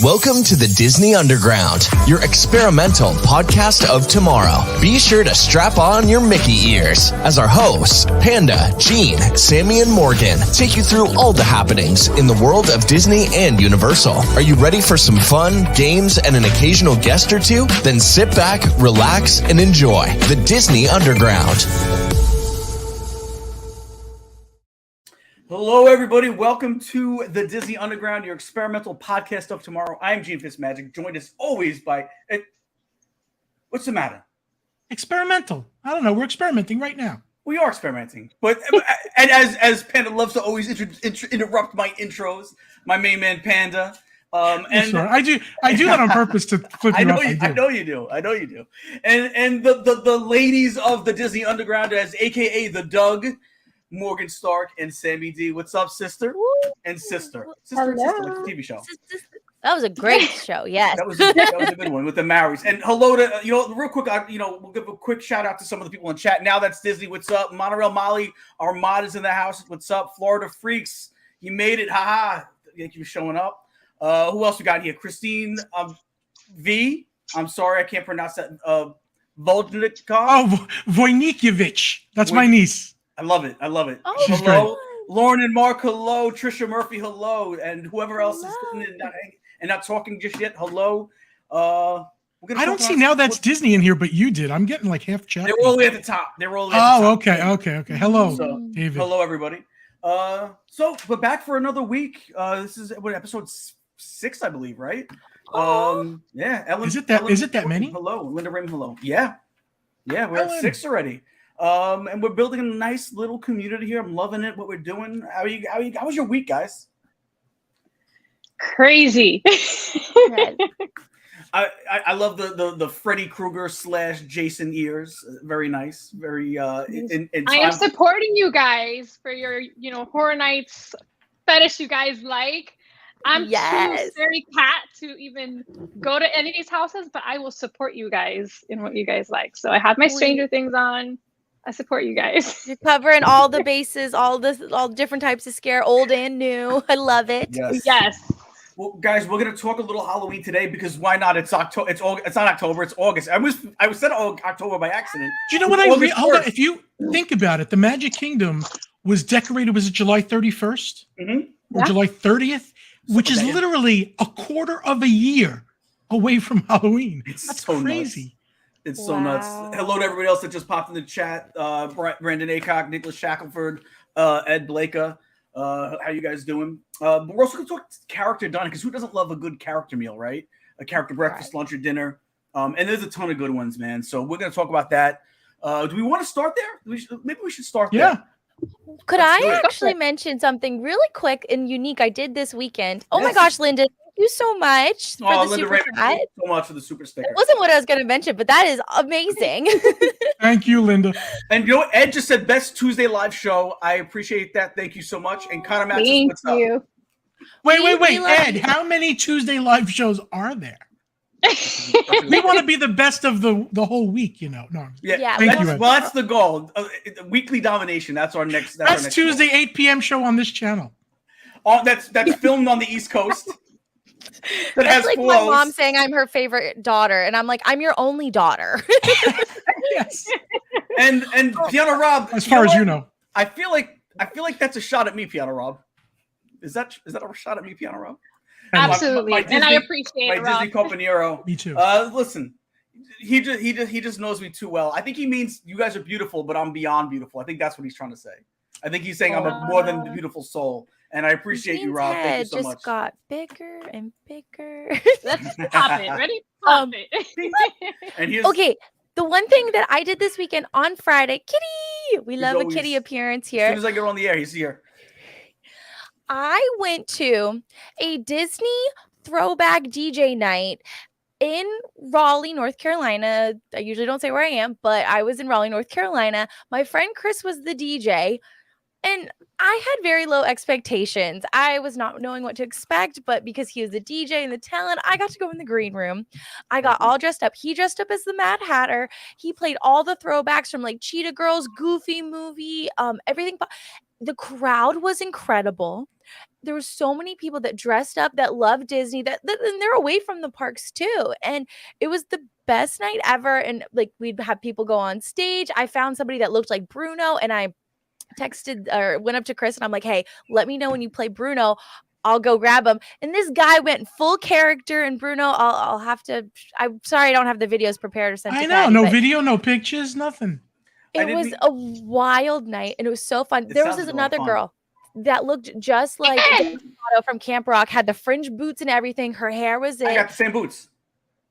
Welcome to the Disney Underground, your experimental podcast of tomorrow. Be sure to strap on your Mickey ears as our hosts, Panda, Gene, Sammy, and Morgan, take you through all the happenings in the world of Disney and Universal. Are you ready for some fun, games, and an occasional guest or two? Then sit back, relax, and enjoy the Disney Underground. Hello, everybody. Welcome to the Disney Underground, your experimental podcast of tomorrow. I'm Gene Fitzmagic, joined as always by... What's the matter? Experimental. I don't know. We're experimenting right now. We are experimenting. But and as Panda loves to always interrupt my intros, my main man Panda. And sorry. I do that on purpose to flip you off. I know you do. And the ladies of the Disney Underground, as AKA the Doug, Morgan Stark, and Sammy D. What's up, sister? And sister. Sister, like the TV show. That was a great show. Yes. That was a good one with the Maoris. And hello to, real quick, we'll give a quick shout out to some of the people in chat. Now That's Disney. What's up? Monorail Molly, our mod is in the house. What's up? Florida Freaks. You made it. Haha. Thank you for showing up. Who else we got here? Christine V. I'm sorry, I can't pronounce that. Voljnikov. Oh, Vojnikiewicz. That's my niece. I love it. Oh, hello, Lauren and Mark. Hello, Trisha Murphy. Hello, and whoever else is sitting and not talking just yet. Hello. I don't see Now That's Disney in here, but you did. I'm getting like half chat. They're all the way at the top. Okay. Hello, David. Hello, everybody. So we're back for another week. This is episode 6, I believe, right? Yeah. Ellen, is it that many? Hello, Linda Raymond. Hello. Yeah, we're at 6 already. And we're building a nice little community here. I'm loving it. What we're doing. How was your week, guys? Crazy. I love the Freddy Krueger / Jason ears. Very nice. Very I am supporting you guys for your Horror Nights fetish you guys like. I'm too scary cat to even go to any of these houses, but I will support you guys in what you guys like. So I have my Stranger Things on. I support you guys. You're covering all the bases, all different types of scare, old and new. I love it. Yes. Well, guys, we're gonna talk a little Halloween today because why not? It's October. It's not October. It's August. I said October by accident. Do you know what hold on. If you think about it, the Magic Kingdom was decorated. Was it July 31st or July 30th? Which is literally a quarter of a year away from Halloween. That's so crazy. Nuts. It's so nuts. Hello to everybody else that just popped in the chat. Brandon Acock, Nicholas Shackelford, Ed Blaka. How you guys doing? But we're also going to talk character dining because who doesn't love a good character meal, right? A character breakfast, lunch, or dinner. And there's a ton of good ones, man. So we're going to talk about that. Do we want to start there? Maybe we should start there. Could I actually mention something really quick and unique I did this weekend? Oh my gosh, Linda, thank you so much for the super chat. Thank you so much for the super sticker. It wasn't what I was going to mention, but that is amazing. Thank you, Linda. And you know what? Ed just said best Tuesday live show. I appreciate that. Thank you so much. And Connor Matz, what's up? Wait, Ed, how many Tuesday live shows are there? We want to be the best of the whole week, No. Yeah. That's the goal. Weekly domination. That's our next. That's Tuesday, goal. 8 p.m. show on this channel. That's filmed on the East Coast. That's like my mom saying I'm her favorite daughter, and I'm like, I'm your only daughter. Yes. And Piano Rob, as far as you know, I feel like that's a shot at me, Piano Rob. Is that a shot at me, Piano Rob? Absolutely, my Disney, and I appreciate it, Disney Compañero. Me too. Listen, he just knows me too well. I think he means you guys are beautiful, but I'm beyond beautiful. I think that's what he's trying to say. I think he's saying I'm a more than beautiful soul, and I appreciate you, Rob. Thank you so much. Just got bigger and bigger. Let's pop it. Ready? Pop it. And okay. The one thing that I did this weekend on Friday, Kitty. We love a Kitty appearance here. As soon as I get on the air, he's here. I went to a Disney throwback DJ night in Raleigh, North Carolina. I usually don't say where I am, but I was in Raleigh, North Carolina. My friend Chris was the DJ, and I had very low expectations. I was not knowing what to expect, but because he was the DJ and the talent, I got to go in the green room. I got all dressed up. He dressed up as the Mad Hatter. He played all the throwbacks from like Cheetah Girls, Goofy movie, everything. The crowd was incredible. there were so many people that dressed up, that love Disney, that and they're away from the parks too. And it was the best night ever. And like, we'd have people go on stage. I found somebody that looked like Bruno, and I texted or went up to Chris and I'm like, hey, let me know when you play Bruno. I'll go grab him. And this guy went full character in Bruno. I'll have to. I'm sorry, I don't have the videos prepared or sent. I know, no video, no pictures, nothing. It was a wild night, and it was so fun. There was another girl that looked just like from Camp Rock, had the fringe boots and everything. Her hair was I got the same boots.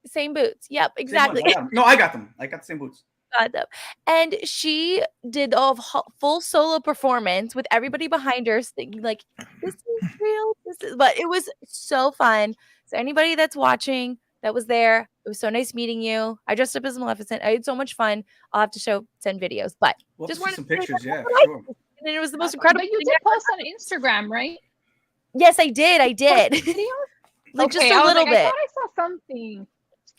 Same boots. Yep, exactly. No, I got them. I got the same boots. Got them. And she did a full solo performance with everybody behind her, thinking like, this is real. But it was so fun. So anybody that's watching that was there, it was so nice meeting you. I dressed up as Maleficent. I had so much fun. I'll have to send videos, but just wanted some pictures. Yeah, sure. And it was the most incredible. But you did post on Instagram, right? Yes, I did. Like just a little bit. I thought I saw something.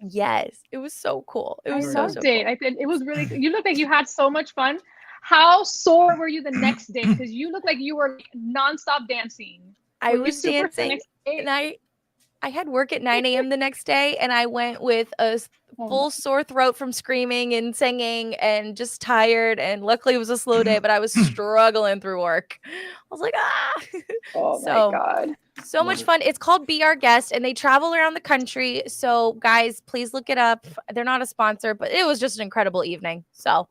Yes, it was so cool. It was so cool. I think it was really. You look like you had so much fun. How sore were you the next day? Because you look like you were nonstop dancing. I was dancing, and I had work at 9 a.m. the next day, and I went with a full sore throat from screaming and singing and just tired. And luckily, it was a slow day, but I was struggling through work. I was like, ah. Oh my God. So much fun. It's called Be Our Guest, and they travel around the country. So, guys, please look it up. They're not a sponsor, but it was just an incredible evening. So,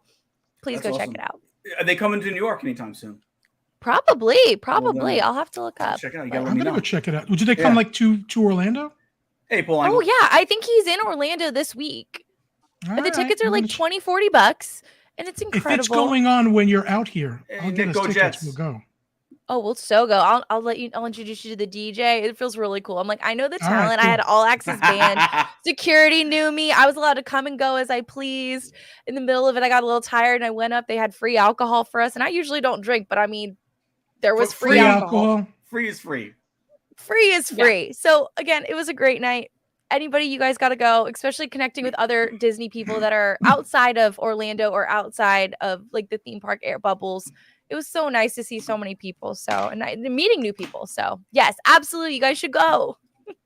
please go check it out. Are they coming to New York anytime soon? Probably. I'll have to look up. Check it out. I'm gonna go check it out. Did they come like to Orlando? Hey, Paul. Oh yeah, I think he's in Orlando this week. But the tickets are like $20-$40, and it's incredible. If it's going on when you're out here, I'll get us tickets. Jets. We'll go. Oh, we'll so go. I'll introduce you to the DJ. It feels really cool. I'm like, I know the talent. Right, cool. I had all access band. Security knew me. I was allowed to come and go as I pleased. In the middle of it, I got a little tired and I went up. They had free alcohol for us. And I usually don't drink, but I mean, there was free alcohol. Free is free. Free is free. Yeah. So again, it was a great night. Anybody, you guys got to go, especially connecting with other Disney people that are outside of Orlando or outside of like the theme park air bubbles. It was so nice to see so many people. So, and meeting new people. So yes, absolutely. You guys should go.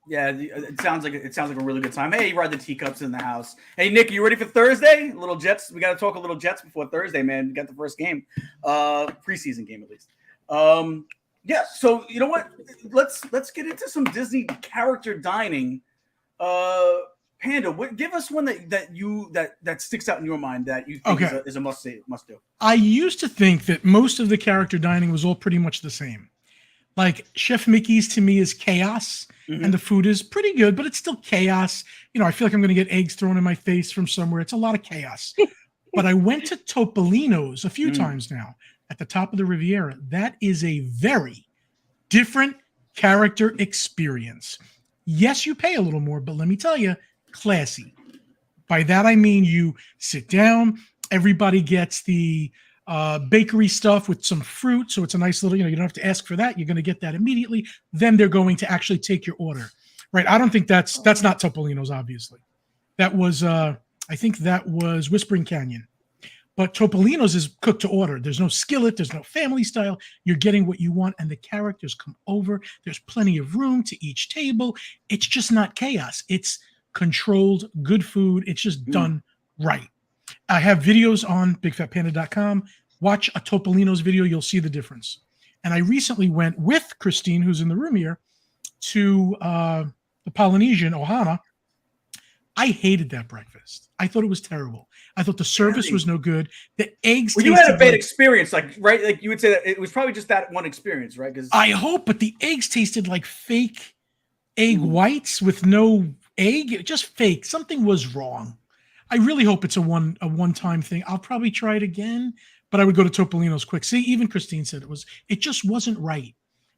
Yeah. It sounds like a really good time. Hey, you ride the teacups in the house. Hey, Nick, you ready for Thursday? Little Jets. We got to talk a little Jets before Thursday, man. We got the first game, preseason game at least. Yeah. So you know what? Let's get into some Disney character dining. Panda, give us one that sticks out in your mind that you think is a must do. I used to think that most of the character dining was all pretty much the same. Like Chef Mickey's to me is chaos, and the food is pretty good, but it's still chaos. You know, I feel like I'm going to get eggs thrown in my face from somewhere. It's a lot of chaos. But I went to Topolino's a few times now at the top of the Riviera. That is a very different character experience. Yes, you pay a little more, but let me tell you, classy. By that, I mean you sit down, everybody gets the bakery stuff with some fruit. So it's a nice little, you don't have to ask for that. You're going to get that immediately. Then they're going to actually take your order, right? I don't think that's not Topolino's, obviously. That was, I think that was Whispering Canyon. But Topolino's is cooked to order. There's no skillet. There's no family style. You're getting what you want, and the characters come over. There's plenty of room to each table. It's just not chaos. It's controlled, good food. It's just done right. I have videos on bigfatpanda.com. Watch a Topolino's video. You'll see the difference. And I recently went with Christine, who's in the room here, to the Polynesian, Ohana. I hated that breakfast. I thought it was terrible. I thought the service was no good. The eggs. Well, you had a bad experience, right? Like you would say that it was probably just that one experience, right? Because I hope, but the eggs tasted like fake egg whites with no egg. Just fake. Something was wrong. I really hope it's a one-time thing. I'll probably try it again, but I would go to Topolino's quick. See, even Christine said it just wasn't right.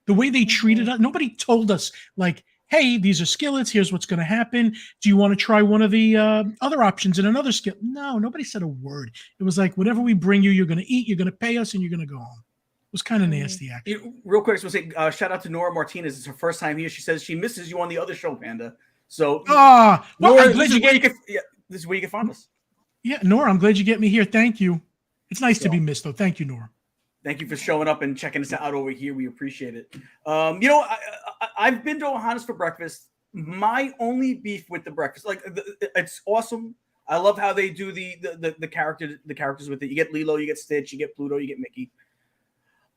The way they treated us, nobody told us like, hey, these are skillets. Here's what's going to happen. Do you want to try one of the other options in another skillet? No, nobody said a word. It was like, whatever we bring you, you're going to eat, you're going to pay us, and you're going to go home. It was kind of nasty, actually. Real quick, I was going to say, shout out to Nora Martinez. It's her first time here. She says she misses you on the other show, Panda. So, Nora, this is where you can find us. Yeah, Nora, I'm glad you get me here. Thank you. It's nice to be missed, though. Thank you, Nora. Thank you for showing up and checking us out over here. We appreciate it. I've been to Ohana's for breakfast. My only beef with the breakfast, it's awesome. I love how they do the characters with it. You get Lilo, you get Stitch, you get Pluto, you get Mickey.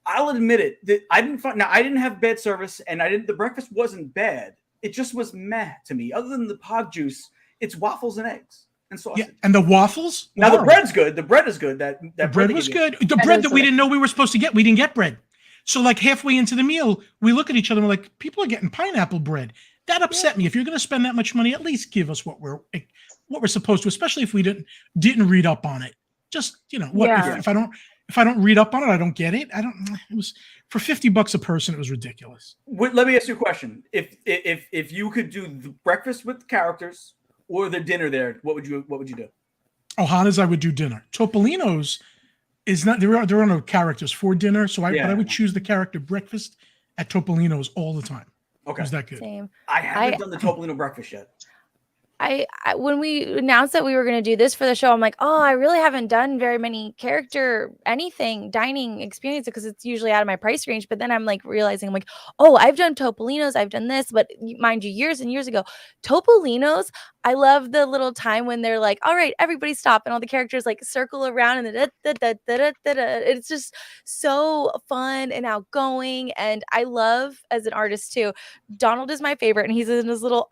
I'll admit it that I didn't have bad service, and the breakfast wasn't bad. It just was meh to me. Other than the pog juice, it's waffles and eggs and sausage. Yeah, and the waffles? Now the bread's good. The bread is good. That bread was good. The bread that we didn't know we were supposed to get, we didn't get bread. So like halfway into the meal, we look at each other and we're like, people are getting pineapple bread. That upset me. If you're going to spend that much money, at least give us what we're supposed to, especially if we didn't read up on it. Just, if I don't read up on it, I don't get it. It was for $50 a person. It was ridiculous. Let me ask you a question. If you could do the breakfast with characters or the dinner there, what would you do? Ohana's, I would do dinner. Topolino's is not, there are no characters for dinner. So but I would choose the character breakfast at Topolino's all the time. Okay. Was that good? Same. I haven't done the Topolino breakfast yet. I when we announced that we were going to do this for the show, I'm like, oh, I really haven't done very many dining experiences because it's usually out of my price range. But then I'm like realizing, I'm like, oh, I've done Topolino's, I've done this, but mind you, years and years ago, Topolino's, I love the little time when they're like, all right, everybody stop, and all the characters like circle around, and it's just so fun and outgoing. And I love, as an artist too, Donald is my favorite, and he's in his little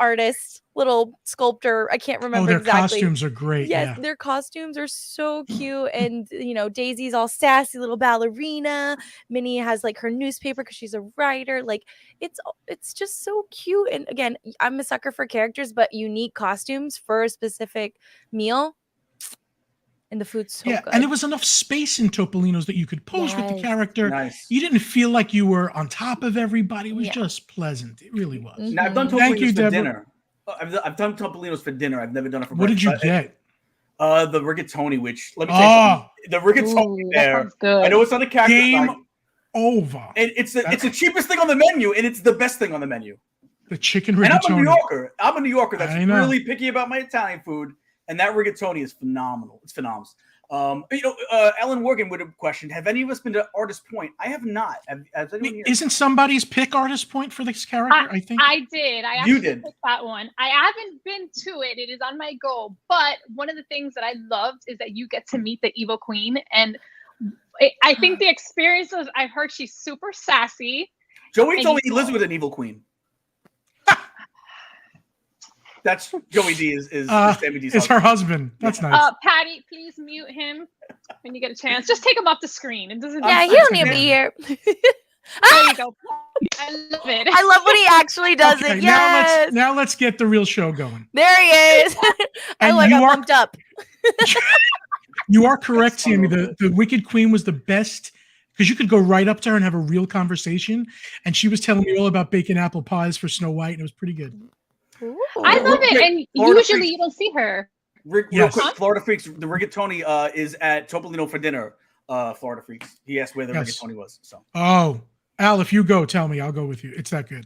sculptor. I can't remember their exactly. Costumes are great. Yes, their costumes are so cute. And Daisy's all sassy little ballerina. Minnie has like her newspaper because she's a writer. Like it's just so cute. And again, I'm a sucker for characters, but unique costumes for a specific meal. And the food's so good. And there was enough space in Topolino's that you could pose with the character. Nice. You didn't feel like you were on top of everybody. It was just pleasant. It really was. Mm-hmm. Now, I've done Topolino's for dinner. I've done Topolino's for dinner. I've never done it for breakfast. What did you get? The rigatoni, which let me tell you, the rigatoni there. I know it's on the character. Game over. And it's the cheapest thing on the menu, and it's the best thing on the menu. The chicken rigatoni. And I'm a New Yorker. That's really picky about my Italian food, and that rigatoni is phenomenal. It's phenomenal. Ellen Morgan would have questioned, have any of us been to Artist Point? I have not. Has anyone here? Isn't somebody's pick Artist Point for this character? I think I did. I actually picked that one. I haven't been to it. It is on my goal. But one of the things that I loved is that you get to meet the evil queen. And I think the experience was, I've heard she's super sassy. Joey told me he lives with an evil queen. That's Joey D is Sammy D's It's her husband. That's nice. Patty, please mute him when you get a chance. Just take him off the screen. It doesn't. Yeah, he don't need to be here. There you go. I love it. I love when he actually does it. Yes. Now let's get the real show going. There he is. I got bumped up. You are correct, Sammy. The Wicked Queen was the best because you could go right up to her and have a real conversation. And she was telling me all about baking apple pies for Snow White, and it was pretty good. Ooh. I love it, and usually you don't see her. Real quick, Florida Freaks, the rigatoni is at Topolino for dinner. Florida Freaks. He asked where the rigatoni was. So. Oh, Al, if you go, tell me. I'll go with you. It's that good.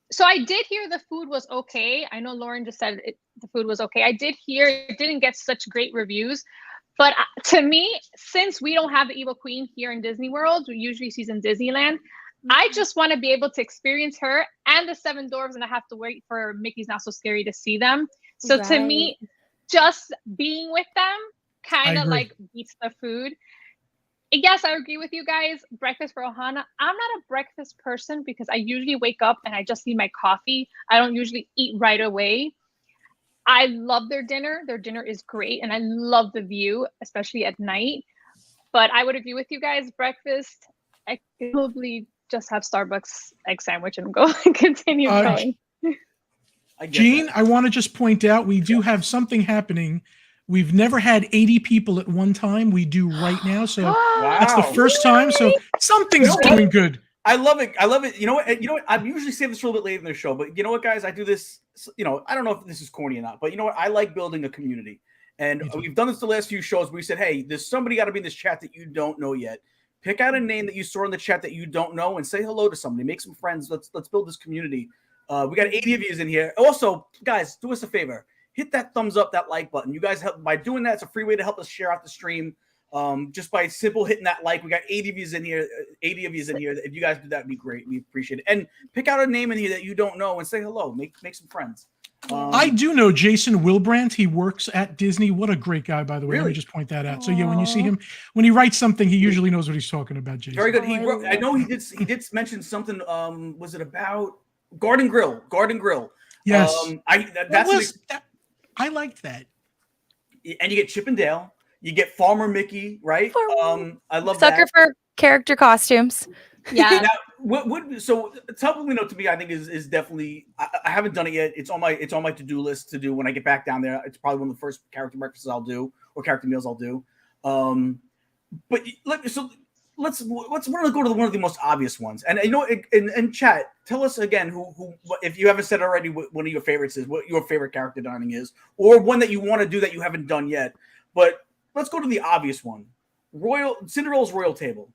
So I did hear the food was okay. I know Lauren just said the food was okay. I did hear it didn't get such great reviews. But to me, since we don't have the Evil Queen here in Disney World, usually she's in Disneyland, I just want to be able to experience her and the Seven Dwarfs, and I have to wait for Mickey's Not So Scary to see them. So to me, just being with them kind of like beats the food. And yes, I agree with you guys. Breakfast for Ohana. I'm not a breakfast person because I usually wake up and I just need my coffee. I don't usually eat right away. I love their dinner. Their dinner is great. And I love the view, especially at night. But I would agree with you guys. Breakfast, I could probably just have Starbucks egg sandwich and go and continue going. Gene, I want to just point out we do have something happening. We've never had 80 people at one time. We do right now. So that's the first time. So something's doing good. I love it. I love it. You know what? I usually say this a little bit later in the show, but you know what, guys? I do this, I don't know if this is corny or not, but you know what? I like building a community. And we've done this the last few shows where we said, hey, there's somebody got to be in this chat that you don't know yet. Pick out a name that you saw in the chat that you don't know and say hello to somebody. Make some friends. Let's build this community. We got 80 of you in here. Also, guys, do us a favor. Hit that thumbs up, that like button. You guys help by doing that. It's a free way to help us share out the stream. just by simple hitting that like. We got 80 of you in here. 80 of you in here. If you guys do that, it'd be great. We appreciate it. And pick out a name in here that you don't know and say hello. Make some friends. I do know Jason Wilbrandt. He works at Disney. What a great guy, by the way. Really? Let me just point that out. So yeah, when you see him, when he writes something, he usually knows what he's talking about. Jason. Very good. I know he did mention something. Was it about Garden Grill? Garden Grill. Yes. I liked that. And you get Chip and Dale. You get Farmer Mickey, right? I love Sucker that. for character costumes. Yeah. Now, so Topolino to me, I think is definitely. I haven't done it yet. It's on my to-do list to do when I get back down there. It's probably one of the first character breakfasts I'll do or character meals I'll do. But let's go to one of the most obvious ones. And you know, in chat, tell us again who if you haven't said already what one of your favorites is, what your favorite character dining is, or one that you want to do that you haven't done yet. But let's go to the obvious one. Cinderella's Royal Table.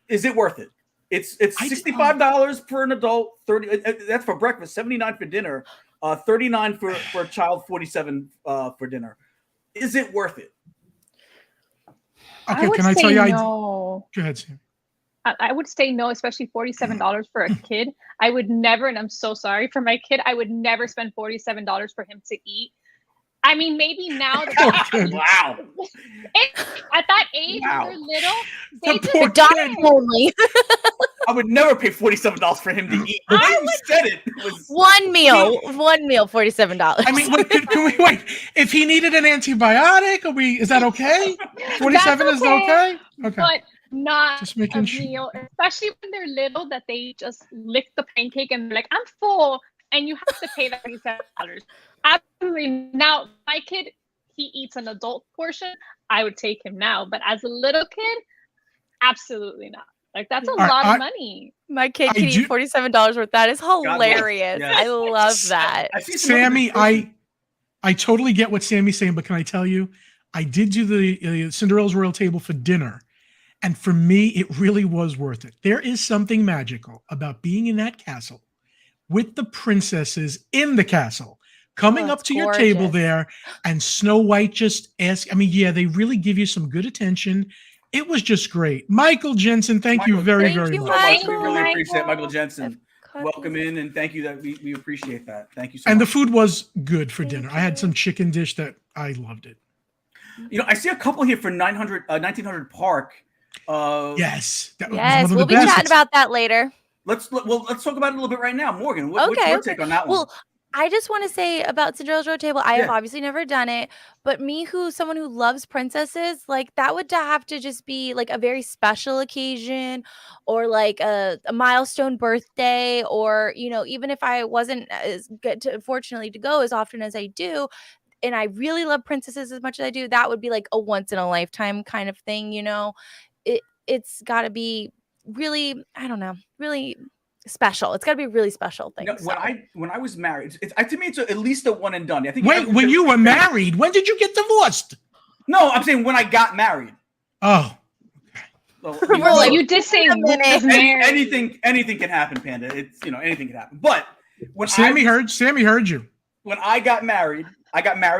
Is it worth it? It's $65 for an adult, 30 that's for breakfast, 79 for dinner, 39 for a child, 47 for dinner. Is it worth it? Okay, can I tell you? No. Go ahead, Sam. I would say no, especially $47 for a kid. I would never, and I'm so sorry for my kid, I would never spend $47 for him to eat. I mean, maybe now. Wow. At that age, when they're little, they just Dining only. I would never pay $47 for him to eat. One meal, $47. I mean, can we wait? If he needed an antibiotic, is that okay? 47 is okay? Okay. But not just making a meal, especially when they're little, that they just lick the pancake and they're like, I'm full, and you have to pay that $47. Absolutely. Now, my kid, he eats an adult portion. I would take him now, but as a little kid, absolutely not. Like, that's a lot of money. My kid can eat $47 worth. That is hilarious. Yes. I love that. Sammy, I totally get what Sammy's saying, but can I tell you, I did do the Cinderella's Royal Table for dinner, and for me, it really was worth it. There is something magical about being in that castle with the princesses in the castle. Coming up to your table there, and Snow White just ask. I mean, yeah, they really give you some good attention. It was just great. Michael Jensen, thank you very much. We really appreciate it, Michael Jensen. Welcome in, and thank you. That we appreciate that. Thank you so much. And the food was good for dinner. I had some chicken dish that I loved it. You know, I see a couple here for 1900 Park. Yes. We'll be chatting about that later. Let's talk about it a little bit right now. Morgan, what's your take on that one? Well, I just want to say about Cinderella's Royal Table, I have obviously never done it, but someone who loves princesses, like that would have to just be like a very special occasion or like a milestone birthday, or, you know, even if I wasn't as good fortunately to go as often as I do, and I really love princesses as much as I do, that would be like a once in a lifetime kind of thing, you know. It's got to be really, I don't know, really special. It's got to be a really special thing. You know, when I was married, to me it's at least a one and done. I think. Wait, when you were married, when did you get divorced? No, I'm saying when I got married. Oh. So, you did say anything can happen, Panda. It's, you know, anything can happen. But when Sammy heard you. When I got married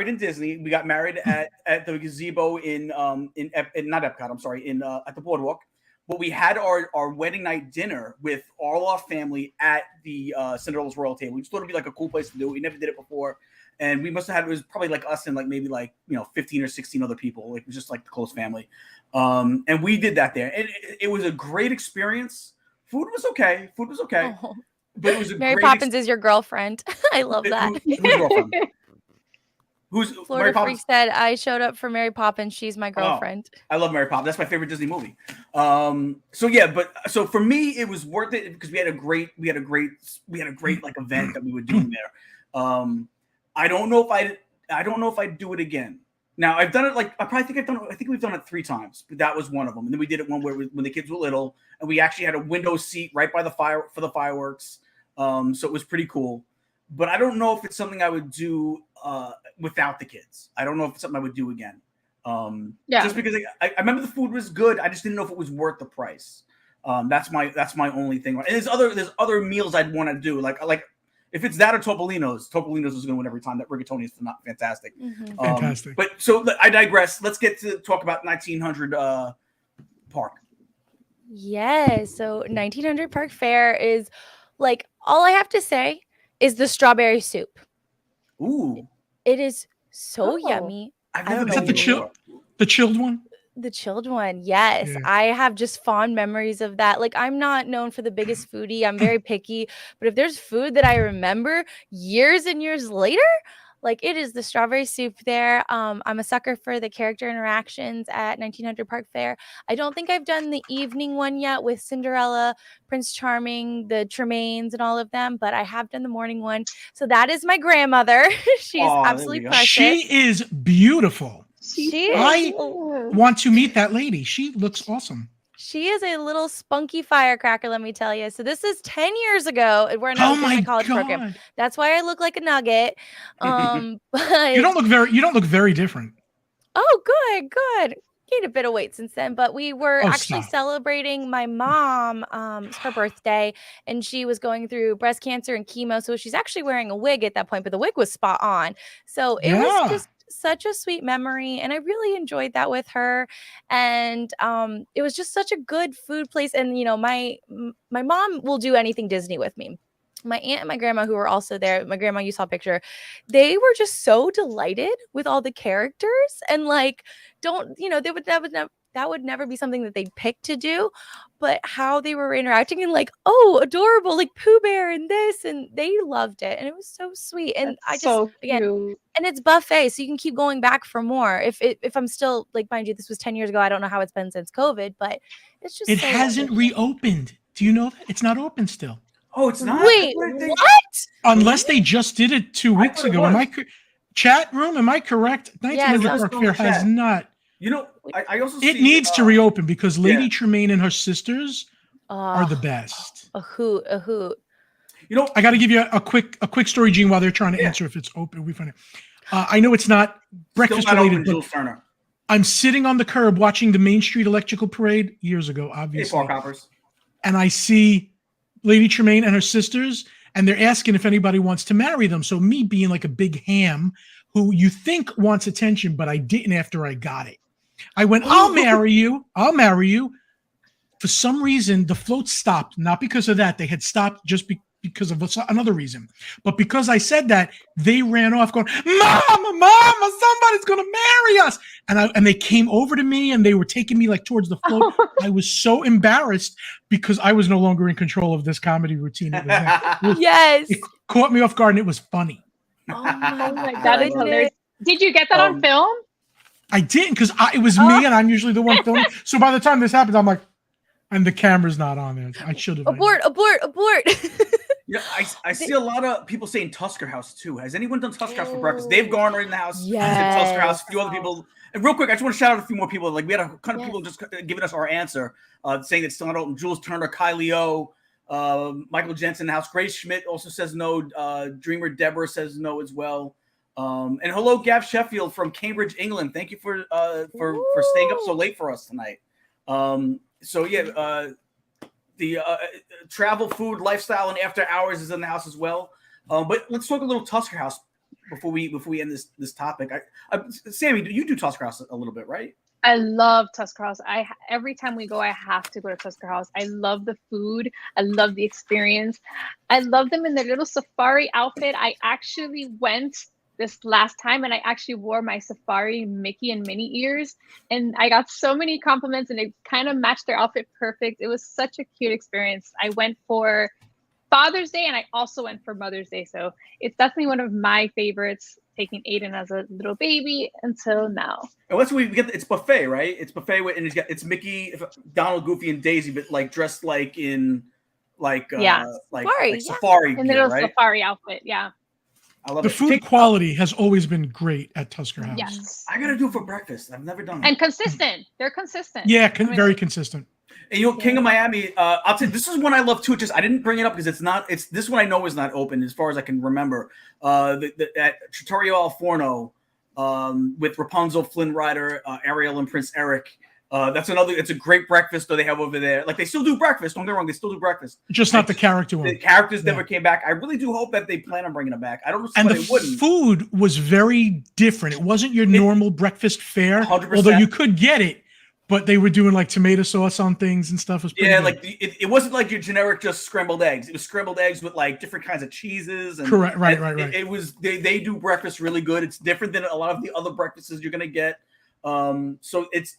in Disney. We got married at the gazebo in not Epcot. I'm sorry, at the boardwalk. But we had our wedding night dinner with all our family at the Cinderella's Royal Table. We just thought it'd be like a cool place to do it. We never did it before. And we must have had, it was probably like us and like maybe like, you know, 15 or 16 other people. Like it was just like the close family. And we did that there. And it was a great experience. Food was okay. Oh. But it was Mary Poppins is your girlfriend. I love that. Who's girlfriend? Who's Florida Freak said, I showed up for Mary Poppins. She's my girlfriend. Oh, I love Mary Poppins. That's my favorite Disney movie. So for me, it was worth it because we had a great like event that we were doing there. I don't know if I'd do it again. Now I've done it like I think we've done it 3 times, but that was one of them. And then we did it one where when the kids were little, and we actually had a window seat right by the fireworks. So it was pretty cool. But I don't know if it's something I would do without the kids. I don't know if it's something I would do again. Just because I remember the food was good. I just didn't know if it was worth the price. That's my only thing. And there's other meals I'd want to do. Like if it's that or Topolino's is going to win every time. That Rigatoni is not fantastic. Fantastic. But so I digress. Let's get to talk about 1900 Park. Yes. So 1900 Park Fair is like, all I have to say is the strawberry soup. Ooh. It is so yummy. I've never Is that the chilled one? The chilled one, yes. Yeah. I have just fond memories of that. Like, I'm not known for the biggest foodie. I'm very picky. But if there's food that I remember years and years later, like, it is the strawberry soup there. I'm a sucker for the character interactions at 1900 Park Fair. I don't think I've done the evening one yet with Cinderella, Prince Charming, the Tremaines, and all of them, but I have done the morning one. So that is my grandmother. She's absolutely precious. She is beautiful. I want to meet that lady. She looks awesome. She is a little spunky firecracker, let me tell you. So this is 10 years ago. We're in my college program. That's why I look like a nugget. But you don't look very different. Oh, good. Gained a bit of weight since then, but we were actually celebrating my mom, her birthday, and she was going through breast cancer and chemo. So she's actually wearing a wig at that point, but the wig was spot on. So it was just such a sweet memory, and I really enjoyed that with her. And it was just such a good food place. And my mom will do anything Disney with me. My aunt and my grandma, who were also there, my grandma, you saw a picture, they were just so delighted with all the characters, and like, that would never be something that they'd pick to do, but how they were interacting and like, oh, adorable, like Pooh Bear and this, and they loved it, and it was so sweet. And and it's buffet, so you can keep going back for more. If I'm still, like, mind you, this was 10 years ago. I don't know how it's been since COVID, but it's just hasn't reopened. Do you know that it's not open still? Oh, it's not. Wait, what? Unless they just did it 2 weeks ago. Chat room? Am I correct? 1900 Park Fair has not. I also it needs to reopen because Lady Tremaine and her sisters are the best. A hoot. I got to give you a quick story, Gene, while they're trying to answer if it's open. We find it. I know it's not breakfast related, but I'm sitting on the curb watching the Main Street Electrical Parade years ago, obviously. Hey, Park Hoppers. And I see Lady Tremaine and her sisters, and they're asking if anybody wants to marry them. So me being like a big ham who you think wants attention, but I didn't after I got it. I went, I'll marry you. For some reason, the float stopped. Not because of that. They had stopped just because of another reason. But because I said that, they ran off going, Mama, somebody's going to marry us. And they came over to me, and they were taking me like towards the float. I was so embarrassed because I was no longer in control of this comedy routine. Yes. It caught me off guard, and it was funny. Oh my God, that is hilarious. Did you get that on film? I didn't, because it was me, and I'm usually the one filming. So by the time this happens, I'm like, and the camera's not on there. I should have. Abort. I see a lot of people saying Tusker House too. Has anyone done Tusker House for breakfast? Dave Garner in the house. Yes. Tusker House. A few other people. And real quick, I just want to shout out a few more people. Like, we had a ton of people just giving us our answer, saying it's still not open. Jules Turner, Kylie O, Michael Jensen in the house. Grace Schmidt also says no. Dreamer Deborah says no as well. And hello, Gav Sheffield from Cambridge, England. Thank you for staying up so late for us tonight. The travel, food, lifestyle, and after hours is in the house as well. But let's talk a little Tusker House before we end this topic. Sammy, you do Tusker House a little bit, right? I love Tusker House. Every time we go, I have to go to Tusker House. I love the food. I love the experience. I love them in their little safari outfit. I actually went this last time, and I actually wore my safari Mickey and Minnie ears, and I got so many compliments, and it kind of matched their outfit perfect. It was such a cute experience. I went for Father's Day, and I also went for Mother's Day, so it's definitely one of my favorites, taking Aiden as a little baby until now. And once we get, it's buffet, right? It's buffet with, and it's Mickey, Donald, Goofy, and Daisy, but like dressed like in safari in the little safari outfit. Yeah. I love the food quality has always been great at Tusker House. Yes. I got to do it for breakfast. I've never done it. And consistent. They're consistent. Yeah, very consistent. And King of Miami, I'll tell you, this is one I love too. Just I didn't bring it up because it's this one I know is not open as far as I can remember. At Trattoria Al Forno, with Rapunzel, Flynn Rider, Ariel, and Prince Eric. That's another. It's a great breakfast that they have over there. Like they still do breakfast. Don't get me wrong, they still do breakfast. Just not the character one. The characters never came back. I really do hope that they plan on bringing them back. I don't know. And the food was very different. It wasn't your normal breakfast fare, 100%. although you could get it. But they were doing like tomato sauce on things and stuff. It was pretty good. Like it wasn't like your generic just scrambled eggs. It was scrambled eggs with like different kinds of cheeses. And, correct, right. It was they do breakfast really good. It's different than a lot of the other breakfasts you're gonna get. So it's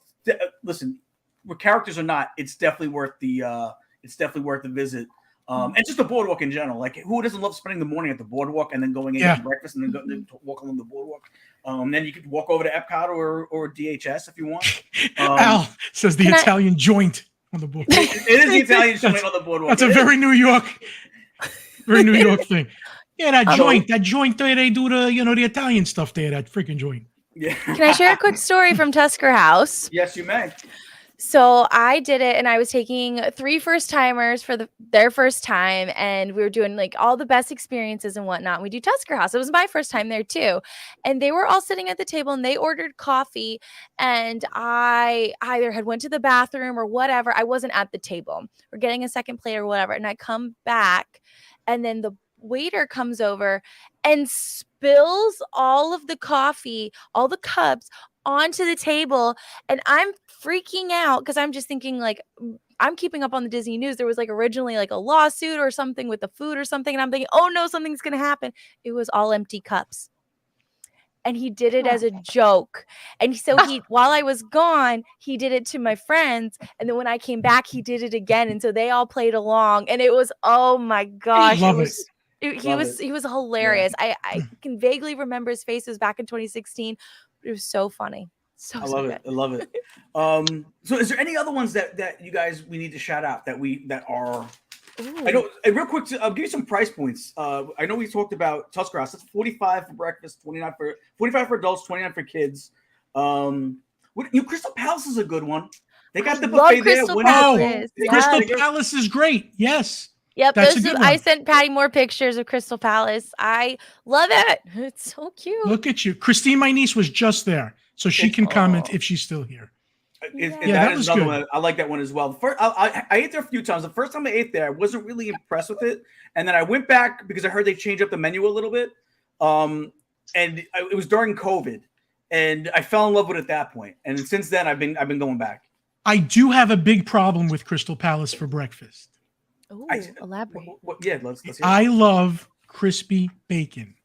listen, where characters or not, it's definitely worth the visit. And just the boardwalk in general. Like who doesn't love spending the morning at the boardwalk and then going in and breakfast and then walk along the boardwalk? Then you could walk over to Epcot or DHS if you want. Al says the Italian joint on the boardwalk. It is the Italian joint on the boardwalk. That's a very New York thing. Yeah, that joint there, they do the the Italian stuff there, that freaking joint. Yeah. Can I share a quick story from Tusker House? Yes, you may. So I did it, and I was taking 3 first-timers for their first time, and we were doing like all the best experiences and whatnot. We do Tusker House. It was my first time there too, and they were all sitting at the table, and they ordered coffee, and I either had went to the bathroom or whatever. I wasn't at the table. We're getting a second plate or whatever, and I come back, and then the waiter comes over and spills all of the coffee, all the cups onto the table, and I'm freaking out because I'm just thinking like I'm keeping up on the Disney news. There was like originally like a lawsuit or something with the food or something, and I'm thinking, oh no, something's gonna happen. It was all empty cups. And he did it as a joke. And so while I was gone, he did it to my friends. And then when I came back, he did it again. And so they all played along. And it was, oh my gosh. He was hilarious. Yeah. I can vaguely remember his face. It was back in 2016. It was so funny. I love it. So is there any other ones that you guys we need to shout out that are Ooh. I know real quick I'll give you some price points. I know we talked about Tusker House. That's $45 for breakfast, $45 for adults, $29 for kids. Crystal Palace is a good one. They got the buffet there. Crystal Palace is great. Yes. Yep, I sent Patty more pictures of Crystal Palace. I love it. It's so cute. Look at you. Christine, my niece, was just there, so she can comment if she's still here. That is another one. I like that one as well. I ate there a few times. The first time I ate there, I wasn't really impressed with it, and then I went back because I heard they changed up the menu a little bit. It was during COVID, and I fell in love with it at that point. And since then, I've been going back. I do have a big problem with Crystal Palace for breakfast. Oh, elaborate. Let's hear it. I love crispy bacon,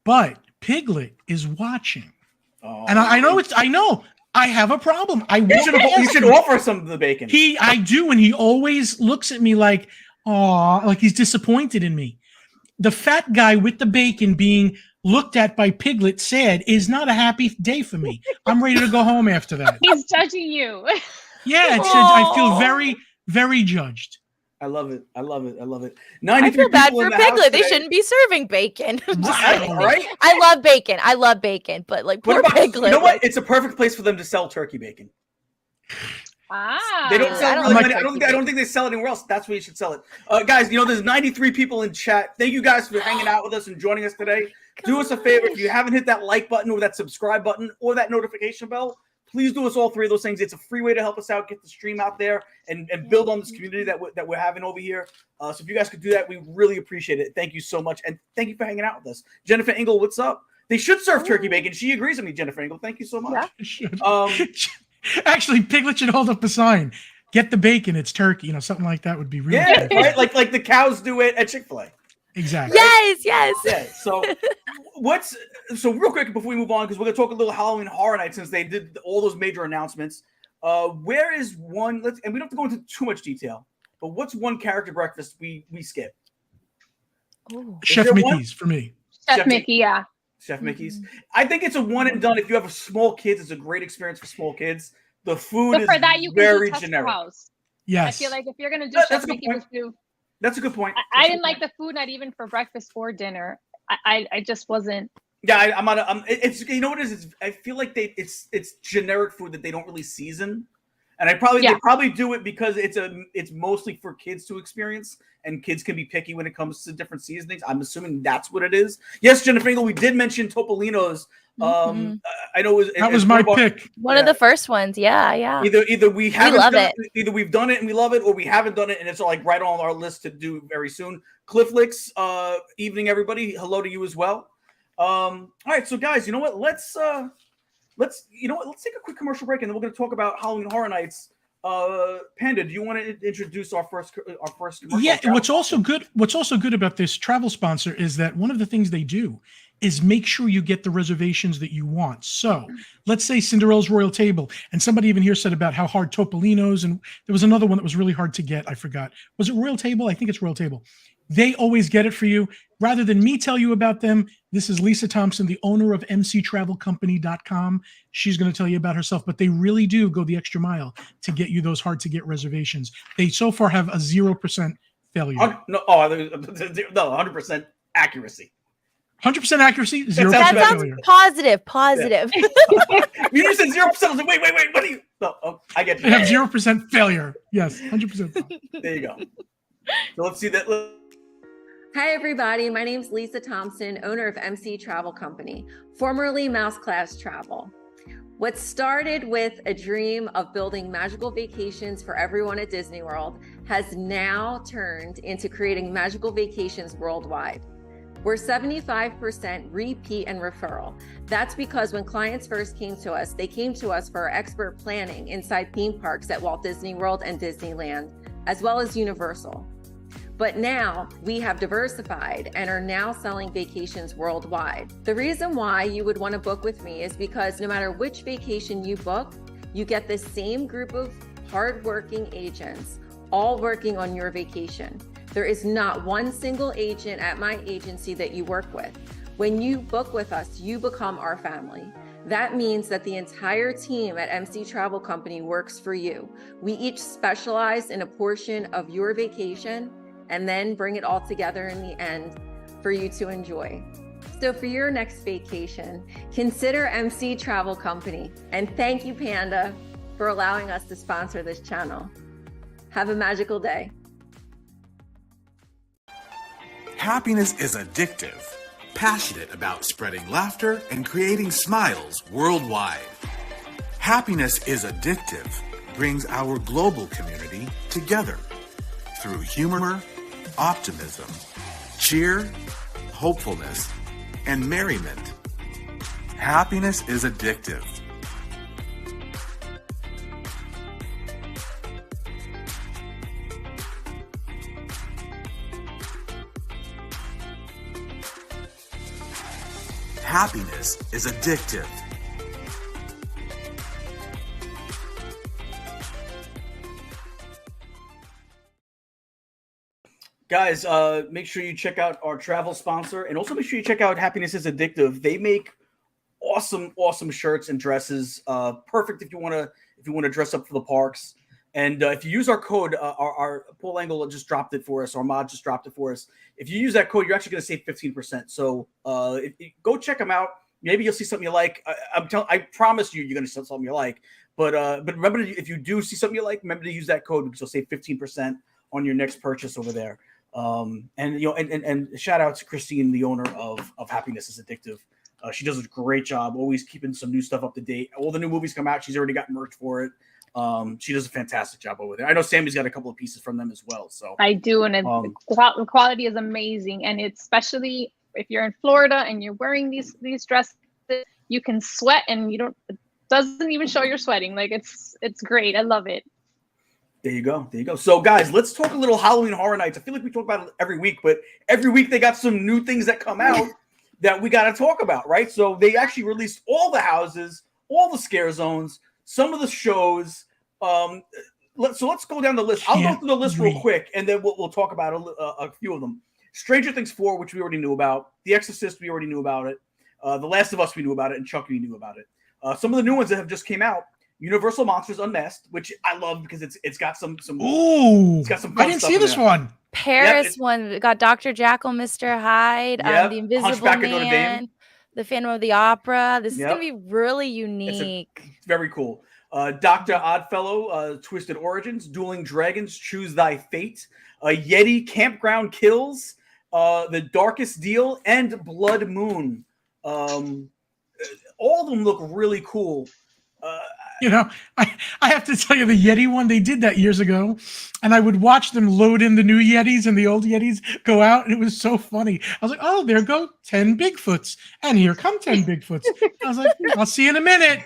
but Piglet is watching, and I know I have a problem. You should offer some of the bacon. I do, and he always looks at me like, "Aw," like he's disappointed in me. The fat guy with the bacon being looked at by Piglet said is not a happy day for me. I'm ready to go home after that. He's judging you. Yeah, I feel very, very judged. I love it. I feel bad for Piglet. They shouldn't be serving bacon. Right? I love bacon, but like poor Piglet. You know what? It's a perfect place for them to sell turkey bacon. They don't sell I don't think they sell it anywhere else. That's where you should sell it. Guys, there's 93 people in chat. Thank you guys for hanging out with us and joining us today. Do us a favor. If you haven't hit that like button or that subscribe button or that notification bell, please do us all 3 of those things. It's a free way to help us out, get the stream out there, and build on this community that we're having over here. So if you guys could do that, we really appreciate it. Thank you so much, and thank you for hanging out with us. Jennifer Engel, what's up? They should serve turkey bacon. She agrees with me, Jennifer Engel. Thank you so much. Yeah. Actually, Piglet should hold up a sign. Get the bacon. It's turkey. Something like that would be really good. Right? Like the cows do it at Chick-fil-A. Exactly. Yes. Yeah. So real quick before we move on, because we're gonna talk a little Halloween Horror Night since they did all those major announcements. Where is one? And we don't have to go into too much detail, but what's one character breakfast we skip? Chef Mickey's for me. Chef Mickey, yeah. Chef Mickey's. I think it's a one and done. If you have small kids, it's a great experience for small kids. The food is very generic. House. Yes. I feel like if you're gonna do Chef Mickey with food. That's a good point. I didn't like the food, not even for breakfast or dinner. I just wasn't. Yeah, it's you know what it is. I feel like it's generic food that they don't really season, and they probably do it because it's mostly for kids to experience, and kids can be picky when it comes to different seasonings. I'm assuming that's what it is. Yes, Jennifer Engel, we did mention Topolino's I know that was my pick. One of the first ones. Yeah. Either we haven't love done it. Either we've done it and we love it, or we haven't done it and it's like right on our list to do very soon. Clifflicks, evening everybody. Hello to you as well. All right, so guys, you know what? Let's take a quick commercial break and then we're going to talk about Halloween Horror Nights. Panda, do you want to introduce our first commercial? Yeah, what's also good about this travel sponsor is that one of the things they do is make sure you get the reservations that you want. So let's say Cinderella's Royal Table, and somebody even here said about how hard Topolino's, and there was another one that was really hard to get. I forgot. Was it Royal Table? I think it's Royal Table. They always get it for you. Rather than me tell you about them, this is Lisa Thompson, the owner of mctravelcompany.com. She's going to tell you about herself, but they really do go the extra mile to get you those hard to get reservations. They so far have a 0% failure. No, 100% accuracy. 100% accuracy, 0% that sounds failure. Positive. Yeah. You said 0%. I was like, wait. What are you? No, I get you. They have 0% failure. Yes, 100%. There you go. So let's see that. Hi, everybody. My name is Lisa Thompson, owner of MC Travel Company, formerly Mouse Class Travel. What started with a dream of building magical vacations for everyone at Disney World has now turned into creating magical vacations worldwide. We're 75% repeat and referral. That's because when clients first came to us, they came to us for our expert planning inside theme parks at Walt Disney World and Disneyland, as well as Universal. But now we have diversified and are now selling vacations worldwide. The reason why you would want to book with me is because no matter which vacation you book, you get the same group of hardworking agents all working on your vacation. There is not one single agent at my agency that you work with. When you book with us, you become our family. That means that the entire team at MC Travel Company works for you. We each specialize in a portion of your vacation and then bring it all together in the end for you to enjoy. So for your next vacation, consider MC Travel Company. And thank you, Panda, for allowing us to sponsor this channel. Have a magical day. Happiness is addictive. Passionate about spreading laughter and creating smiles worldwide. Happiness is addictive brings our global community together through humor, optimism, cheer, hopefulness, and merriment. Happiness is addictive. Happiness is addictive. Guys, make sure you check out our travel sponsor, and also make sure you check out Happiness is Addictive. They make awesome shirts and dresses. Perfect if you want to dress up for the parks. And if you use our code, our Paul Angle just dropped it for us. Our mod just dropped it for us. If you use that code, you're actually going to save 15%. So go check them out. Maybe you'll see something you like. I promise you're going to see something you like. But remember, if you do see something you like, remember to use that code because you'll save 15% on your next purchase over there. And shout out to Christine, the owner of Happiness is Addictive. She does a great job, always keeping some new stuff up to date. All the new movies come out, she's already got merch for it. She does a fantastic job over there. I know Sammy's got a couple of pieces from them as well. So I do, and the quality is amazing. And it's especially if you're in Florida and you're wearing these dresses, you can sweat and it doesn't even show you're sweating. Like it's great. I love it. There you go. So guys, let's talk a little Halloween Horror Nights. I feel like we talk about it every week, but every week they got some new things that come out that we got to talk about, right? So they actually released all the houses, all the scare zones, some of the shows. Let's go down the list. I'll go through the list real quick, and then we'll talk about a few of them. Stranger Things 4, which we already knew about. The Exorcist, we already knew about it. The Last of Us, we knew about it, and Chucky, we knew about it. Some of the new ones that have just came out. Universal Monsters Unmasked, which I love because it's got some. Ooh, it's got some. Fun I didn't stuff see this one. Paris one got Dr. Jekyll, Mr. Hyde, the Invisible Hunchback of Notre Man, Dame. the Phantom of the Opera. This is gonna be really unique. It's very cool. Dr. Oddfellow, Twisted Origins, Dueling Dragons, Choose Thy Fate, Yeti, Campground Kills, The Darkest Deal, and Blood Moon. all of them look really cool. You know, I have to tell you, the Yeti one, they did that years ago, and I would watch them load in the new Yetis and the old Yetis go out, and it was so funny. I was like, oh, there go 10 Bigfoots, and here come 10 Bigfoots. I was like, I'll see you in a minute.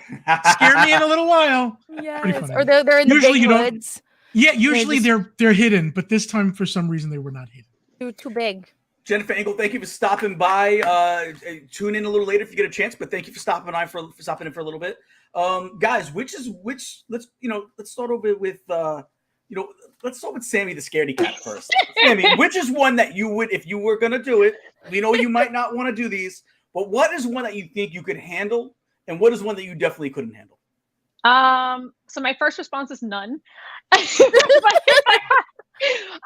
Scare me in a little while. Yes, or they're in usually the big woods. Yeah, usually they're hidden, but this time, for some reason, they were not hidden. They were too big. Jennifer Engel, thank you for stopping by. Tune in a little later if you get a chance, but thank you for stopping in for a little bit. Guys, which? Let's start over with let's start with Sammy the Scaredy Cat first. Sammy, which is one that you would, if you were gonna do it? We know you might not want to do these, but what is one that you think you could handle, and what is one that you definitely couldn't handle? So my first response is none. I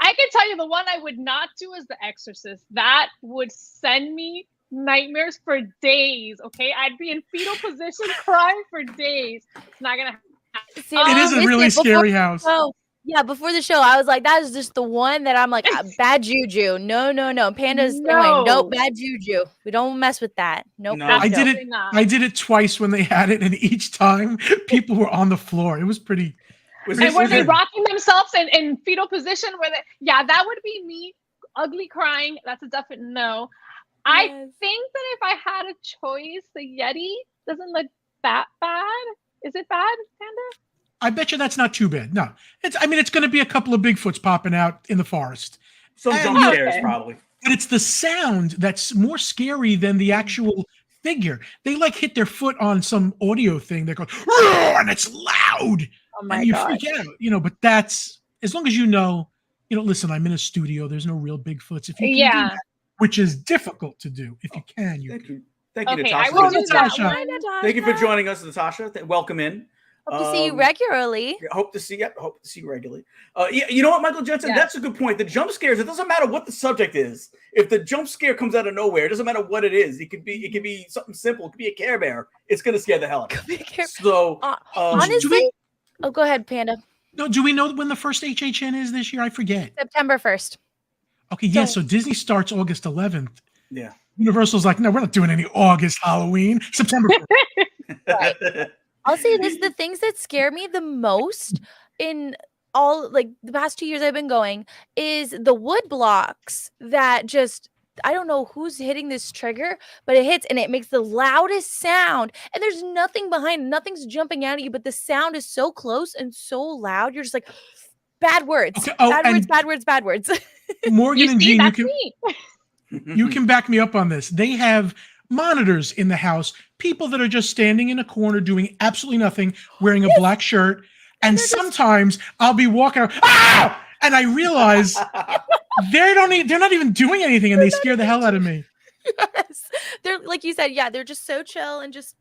can tell you the one I would not do is The Exorcist. That would send me nightmares for days. Okay, I'd be in fetal position crying for days. It's not gonna happen. It is a really scary house. Oh yeah, before the show I was like, that is just the one that I'm like, bad juju. No. Panda's like, nope, bad juju. We don't mess with that. Nope. No. I did it twice when they had it, and each time people were on the floor. It was pretty. And were they rocking themselves in fetal position? That would be me, ugly crying. That's a definite no. Yes. I think that if I had a choice, the Yeti doesn't look that bad. Is it bad, Panda? I bet you that's not too bad. No, it's going to be a couple of Bigfoots popping out in the forest. Some jump scares, probably. But it's the sound that's more scary than the actual figure. They like hit their foot on some audio thing. They go, and it's loud. Oh my and you gosh. freak out, but that's, as long as listen, I'm in a studio. There's no real Bigfoots. If you can do that, which is difficult to do. If you can, Thank you, okay, Natasha. I will do Natasha. Thank you for joining us, Natasha. Welcome in. Hope to see you regularly. Hope to see you regularly. You know what, Michael Jensen? That's a good point. The jump scares, it doesn't matter what the subject is. If the jump scare comes out of nowhere, it doesn't matter what it is. It could be something simple. It could be a Care Bear. It's going to scare the hell out of you. So, honestly, go ahead, Panda. No, do we know when the first HHN is this year? I forget. September 1st. Okay, so Disney starts August 11th. Yeah. Universal's like, no, we're not doing any August Halloween. September 1st. Right. I'll say this, the things that scare me the most in all, like, the past 2 years I've been going is the wood blocks that just, I don't know who's hitting this trigger, but it hits and it makes the loudest sound. And there's nothing behind it. Nothing's jumping out at you, but the sound is so close and so loud. You're just like, bad words. Okay, bad words. Morgan and Jean, you can back me up on this. They have monitors in the house, people that are just standing in a corner doing absolutely nothing, wearing a black shirt. And sometimes I'll be walking around, and I realize they're not even doing anything, and they scare the hell out of me. Yes. They're, like you said, they're just so chill and just.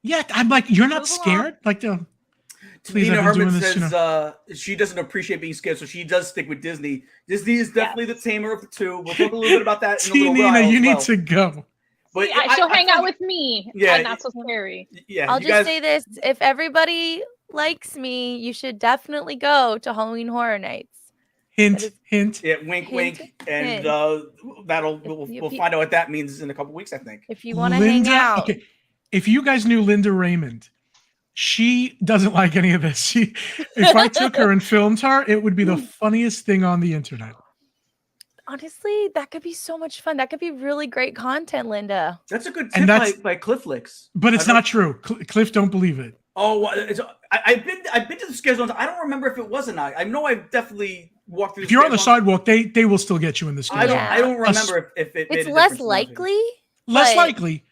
Yeah, I'm like, you're not scared? Like, please, Tina Herman says she doesn't appreciate being scared, so she does stick with Disney. Disney is definitely the tamer of the two. We'll talk a little bit about that in a little while. Nina, you need to go. But she'll hang out with me. Yeah, and not so scary. Yeah, I'll just say this: if everybody likes me, you should definitely go to Halloween Horror Nights. Hint. Yeah, wink, and we'll find out what that means in a couple weeks, I think. If you want to hang out, okay. If you guys knew Linda Raymond, she doesn't like any of this. If I took her and filmed her, it would be the funniest thing on the internet. Honestly, that could be so much fun. That could be really great content, Linda. That's a good tip by Cliff Licks. But it's not true. Cliff, don't believe it. Oh, I've been to the scare zones. I don't remember if it was or not. I know I've definitely walked through. If you're on the sidewalk, they will still get you in the scare zone. I don't remember if it. It's less likely. Less likely,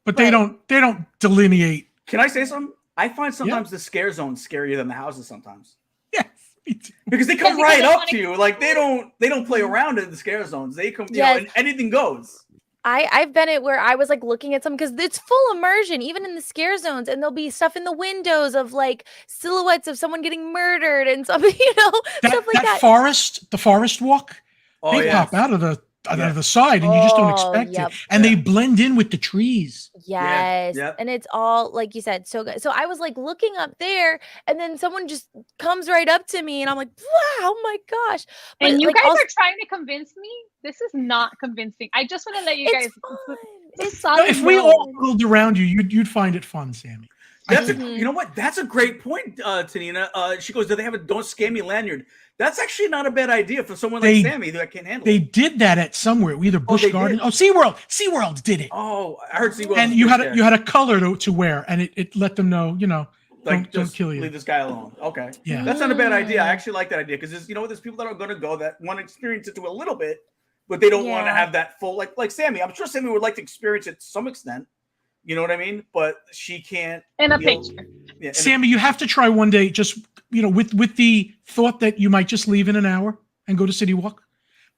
but they don't delineate. Can I say something? I find sometimes the scare zones scarier than the houses sometimes. Yes, me too. Because they come right up to you. Like they don't play around in the scare zones. They come, and anything goes. I've been it where I was like looking at some because it's full immersion, even in the scare zones, and there'll be stuff in the windows of like silhouettes of someone getting murdered and something, stuff like that. The forest walk, they pop out of the side, and you just don't expect it, and they blend in with the trees. Yes, and it's all like you said, so good. So I was like looking up there, and then someone just comes right up to me, and I'm like, "Wow, oh my gosh!" But and you guys are trying to convince me. This is not convincing. I just want to let you guys. It's all If we all rolled around you, you'd find it fun, Sammy. You know what? That's a great point, Tanina. She goes, "Do they have a Don't Scam Me lanyard?" That's actually not a bad idea for someone like Sammy that can't handle They it. did that at somewhere, either Busch Gardens. Oh, SeaWorld. SeaWorld did it. Oh, I heard SeaWorld. And you had a color to wear, and it let them know, like, don't kill you. Leave this guy alone. Okay. Yeah. That's not a bad idea. I actually like that idea because there's people that are going to go that want to experience it to a little bit, but they don't want to have that full like Sammy. I'm sure Sammy would like to experience it to some extent. You know what I mean? But she can't. In a picture. Yeah, Sammy, you have to try one day. Just with the thought that you might just leave in an hour and go to City Walk,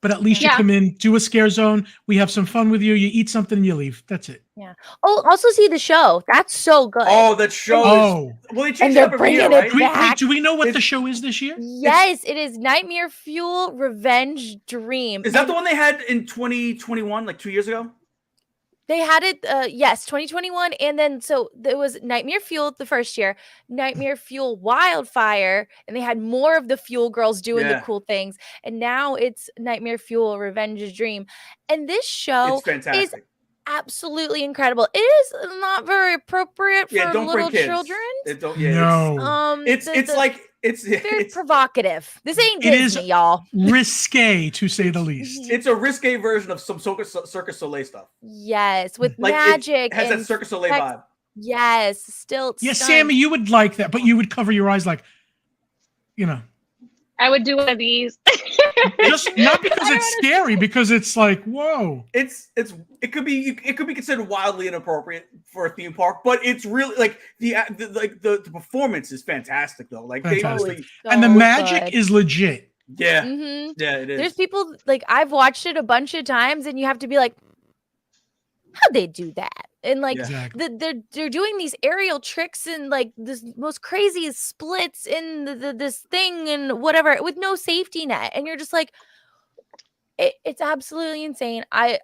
but at least you come in, do a scare zone. We have some fun with you. You eat something and you leave. That's it. Yeah. Oh, also see the show. That's so good. Oh, that show. Oh. Well, they changed it up every year, right? Do we know what the show is this year? Yes, it is Nightmare Fuel Revenge Dream. Is that the one they had in 2021, like 2 years ago? They had it, yes, 2021, and then so there was Nightmare Fuel the first year, Nightmare Fuel Wildfire, and they had more of the Fuel girls doing the cool things, and now it's Nightmare Fuel Revenge Dream, and this show is absolutely incredible. It is not very appropriate for little children. It's very provocative. This ain't Disney, y'all. Risque, to say the least. It's a risque version of some Circus Soleil stuff. Yes, with magic. It has that Circus Soleil vibe. Yes, still. Yes, Sammy, you would like that, but you would cover your eyes like, I would do one of these. Just not because it's scary, because it's like, whoa. It could be considered wildly inappropriate for a theme park, but it's really like the performance is fantastic though. Like fantastic. And the magic is legit. Yeah. Mm-hmm. Yeah, it is. There's people like I've watched it a bunch of times and you have to be like, how'd they do that? And like they're doing these aerial tricks and like this most craziest splits in this thing and whatever with no safety net, and you're just like, it's absolutely insane. I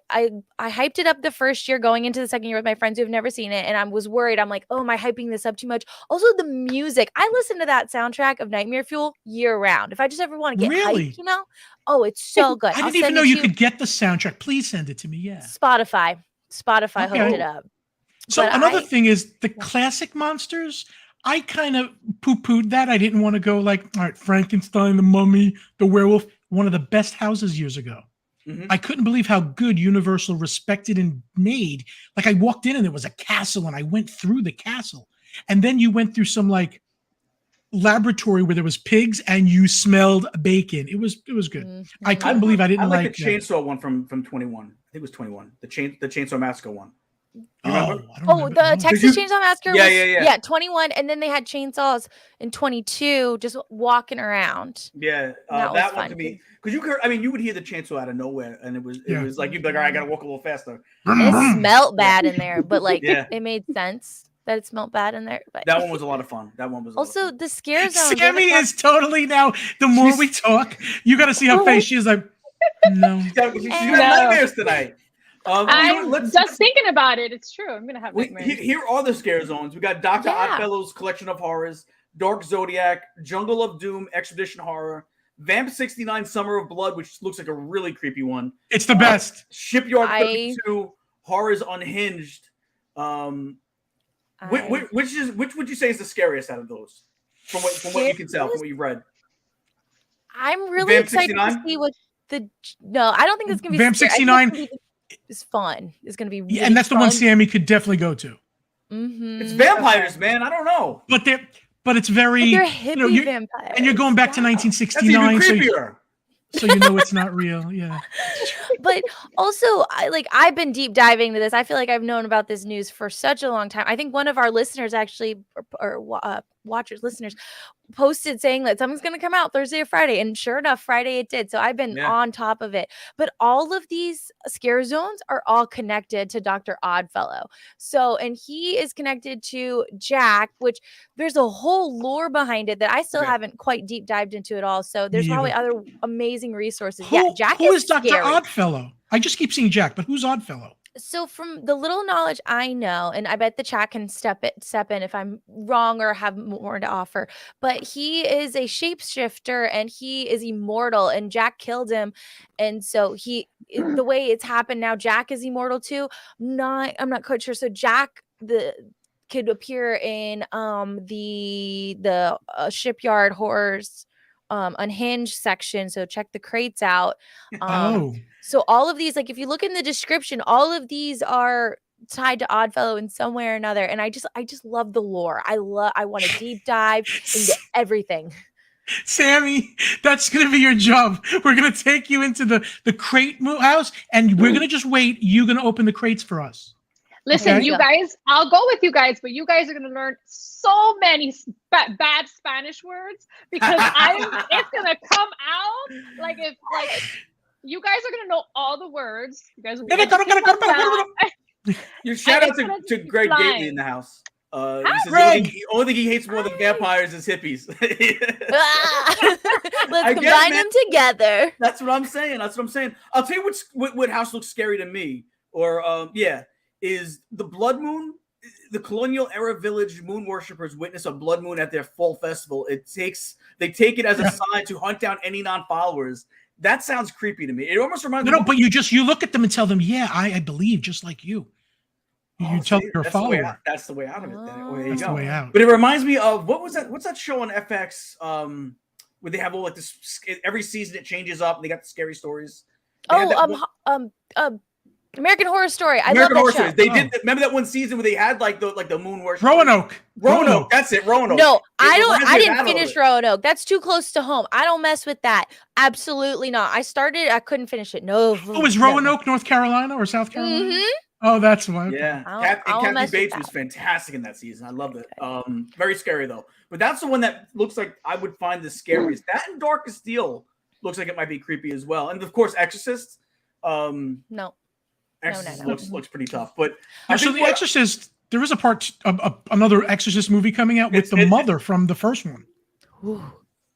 hyped it up the first year going into the second year with my friends who have never seen it, and I was worried. I'm like, oh, am I hyping this up too much? Also, the music. I listen to that soundtrack of Nightmare Fuel year round. If I just ever want to get hyped, oh, it's so good. I didn't even know you could get the soundtrack. Please send it to me. Yeah. Spotify hooked it up. So another thing is the classic monsters. I kind of poo-pooed that. I didn't want to go like, all right, Frankenstein, the Mummy, the Werewolf, one of the best houses years ago. Mm-hmm. I couldn't believe how good Universal respected and made. Like I walked in and there was a castle and I went through the castle. And then you went through some like laboratory where there was pigs and you smelled bacon. It was good. Mm-hmm. I couldn't believe I didn't like the chainsaw one from 21. I think it was 21. The Chainsaw Massacre one. The Texas Chainsaw Massacre. Yeah. 21, and then they had chainsaws in 22, just walking around. Yeah, that one to me, because you would hear the chainsaw out of nowhere, and it was like you'd be like, all right, I gotta walk a little faster. It smelled bad in there, but like it made sense that it smelled bad in there. But that one was a lot of fun. That one was also the scare zone. Sammy is totally now. The more we talk, you got to see her face. She's like, no, she's got nightmares tonight. I'm just thinking about it. It's true. I'm gonna have nightmares. Here are the scare zones. We got Dr. Oddfellow's Collection of Horrors, Dark Zodiac, Jungle of Doom, Expedition Horror, Vamp 69, Summer of Blood, which looks like a really creepy one. It's the best. Shipyard 32, Horrors Unhinged. Which would you say is the scariest out of those? From what you can tell, from what you've read. I'm really excited to see what I don't think it's gonna be Vamp 69. Is fun. It's gonna be really and that's fun. The one Sammy could definitely go to. Mm-hmm. It's vampires, man. I don't know, but it's very they're hippie vampires, and you're going back to 1969. That's even creepier. So you know it's not real, yeah. But also, I've been deep diving into this. I feel like I've known about this news for such a long time. I think one of our listeners actually, or listeners, posted saying that something's going to come out Thursday or Friday, and sure enough, Friday it did. So I've been on top of it. But all of these scare zones are all connected to Dr. Oddfellow. So, and he is connected to Jack, which there's a whole lore behind it that I still haven't quite deep dived into at all. So there's probably other amazing resources. Jack who is Dr. scary. Oddfellow? I just keep seeing Jack, but who's Oddfellow? So from the little knowledge I know, and I bet the chat can step in if I'm wrong or have more to offer, but he is a shapeshifter and he is immortal, and Jack killed him. And so the way it's happened now, Jack is immortal too. I'm not quite sure. So Jack could appear in the shipyard horrors unhinged section. So check the crates out. So all of these, like if you look in the description, all of these are tied to Oddfellow in some way or another. And I just love the lore. I want to deep dive into everything. Sammy, that's going to be your job. We're going to take you into the crate house, and we're going to just wait. You're going to open the crates for us. Listen, okay? You guys, I'll go with you guys, but you guys are going to learn so many bad Spanish words because it's going to come out like if you guys are going to know all the words. You guys will be Your shout out to Greg Gately in the house. He says the only thing he hates more than vampires is hippies. Let's combine them together. That's what I'm saying. I'll tell you what house looks scary to me, is the blood moon. The colonial era village moon worshippers witness a blood moon at their fall festival. They take it as a sign to hunt down any non-followers. That sounds creepy to me. It almost reminds me. No, but you look at them and tell them, yeah, I believe just like you. You tell your follower. That's the way out of it. That's the way out. But it reminds me of what's that show on FX where they have all like this every season it changes up and they got the scary stories. American Horror Story. American Horror Story. They did. Remember that one season where they had like the moon worship. Roanoke. That's it. Roanoke. No, I didn't finish Roanoke. That's too close to home. I don't mess with that. Absolutely not. I couldn't finish it. No. Oh, is Roanoke North Carolina or South Carolina? Mm-hmm. Oh, that's why. Yeah. Kathy Bates was fantastic in that season. I loved it. Very scary though. But that's the one that looks like I would find the scariest. That and Darkest Steel looks like it might be creepy as well. And of course, Exorcist. No. Exorcist looks pretty tough. But so The Exorcist, there is a part of another Exorcist movie coming out with the mother from the first one.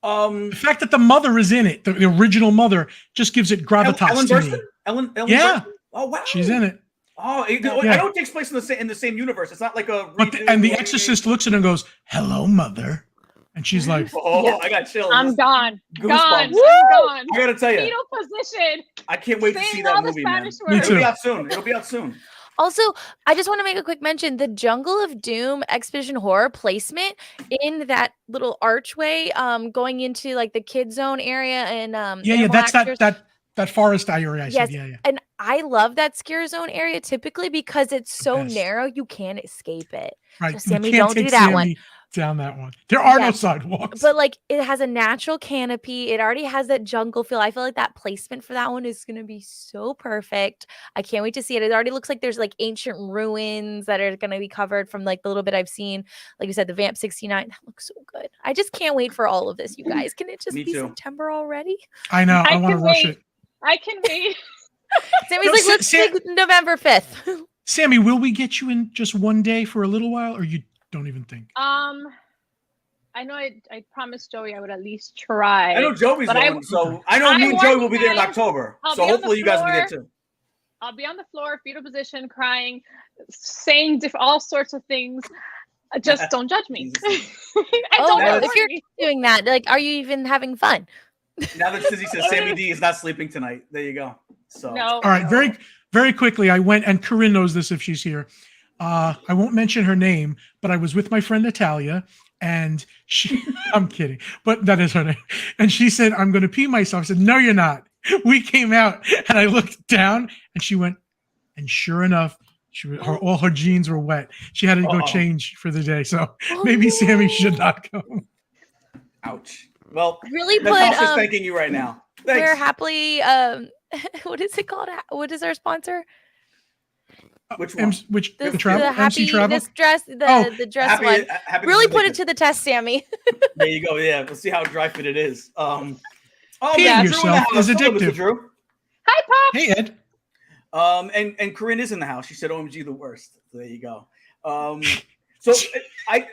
The fact that the mother is in it, the original mother, just gives it gravitas Ellen to Burstyn? me. Ellen yeah. Burstyn? Oh wow. She's in it. Oh, I know it takes place in the same universe. It's not like a. And the Exorcist looks at her and goes, "Hello, mother," and she's like, I got chills. I'm gone. Goosebumps. I'm gone. I gotta tell you, fetal position. I can't wait to see that movie, man. Me too. It'll be out soon. Also, I just want to make a quick mention. The Jungle of Doom Expedition Horror placement in that little archway going into like the kid zone area and that's that forest area. I said, yeah. And I love that scare zone area typically because it's so narrow you can't escape it. Right. So Sammy, don't do that one. Down that one. There are no sidewalks. But like it has a natural canopy. It already has that jungle feel. I feel like that placement for that one is going to be so perfect. I can't wait to see it. It already looks like there's like ancient ruins that are going to be covered from like the little bit I've seen. Like you said, the Vamp 69. That looks so good. I just can't wait for all of this, you guys. Can it just be September already? I know. I want to rush it. I can wait. Sammy's like, let's take November 5th. Sammy, will we get you in just one day for a little while, or you don't even think? I know I promised Joey I would at least try. I know Joey's going, so I know me and Joey will be there in October. So hopefully you guys will be there too. I'll be on the floor, fetal position, crying, saying all sorts of things. Just don't judge me. If you're doing that, like, are you even having fun? Now that Sizzy says Sammy D is not sleeping tonight, there you go. So no. All right, very, very quickly, I went, and Corinne knows this if she's here. I won't mention her name, but I was with my friend Natalia, and I'm kidding, but that is her name. And she said, "I'm going to pee myself." I said, "No, you're not." We came out, and I looked down, and she went, and sure enough, all her jeans were wet. She had to go change for the day, so maybe Sammy should not go. Ouch. Well, really put. Natasha's thanking you right now. Thanks. We're happily. What is it called? What is our sponsor? Which one? The travel? MC Travel? This dress, the dress one. Really put it to the test, Sammy. There you go. Yeah, we'll see how dry fit it is. Peeing yourself is addictive. Drew. Hi, Pop. Hey, Ed. And Corinne is in the house. She said, "OMG, the worst." So there you go. So I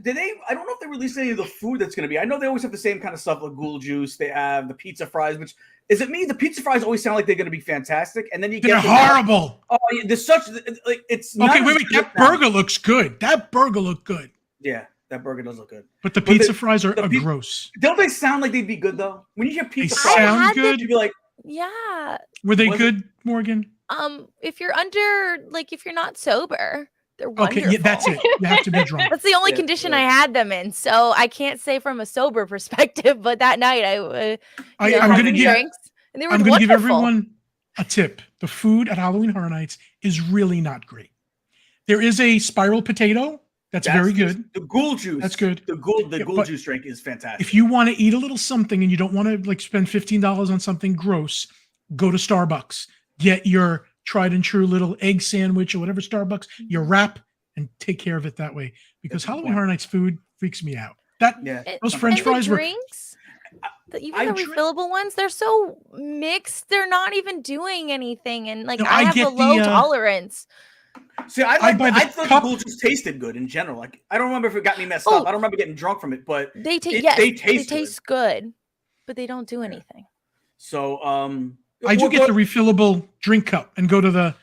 don't know if they released any of the food that's going to be. I know they always have the same kind of stuff like ghoul juice. They have the pizza fries, which is it me? The pizza fries always sound like they're going to be fantastic, and then they're horrible. There's such like it's not okay. Wait, that burger looks good. That burger looked good. Yeah, that burger does look good. But the pizza fries are gross. Don't they sound like they'd be good though? When you hear pizza fries, sound good. You'd be like, Yeah. Were they good, Morgan? If you're not sober, they're wonderful. Okay, yeah, that's it. You have to be drunk. That's the only condition I had them in, so I can't say from a sober perspective. But that night, I'm going to give drinks, and they were I'm going to give wonderful. everyone a tip. The food at Halloween Horror Nights is really not great. There is a spiral potato that's very good. The ghoul juice. That's good. The ghoul juice drink is fantastic. If you want to eat a little something and you don't want to spend $15 on something gross, go to Starbucks. Get your tried and true little egg sandwich or whatever Starbucks, your wrap, and take care of it that way. Because Halloween Horror Nights food freaks me out. Those French fries were drinks. Even the refillable ones, they're so mixed. They're not even doing anything, and I have a low tolerance. See, I thought the ghoul juice tasted good in general. Like, I don't remember if it got me messed up. I don't remember getting drunk from it, but they taste good, but they don't do anything. So, I do get the refillable drink cup and go to the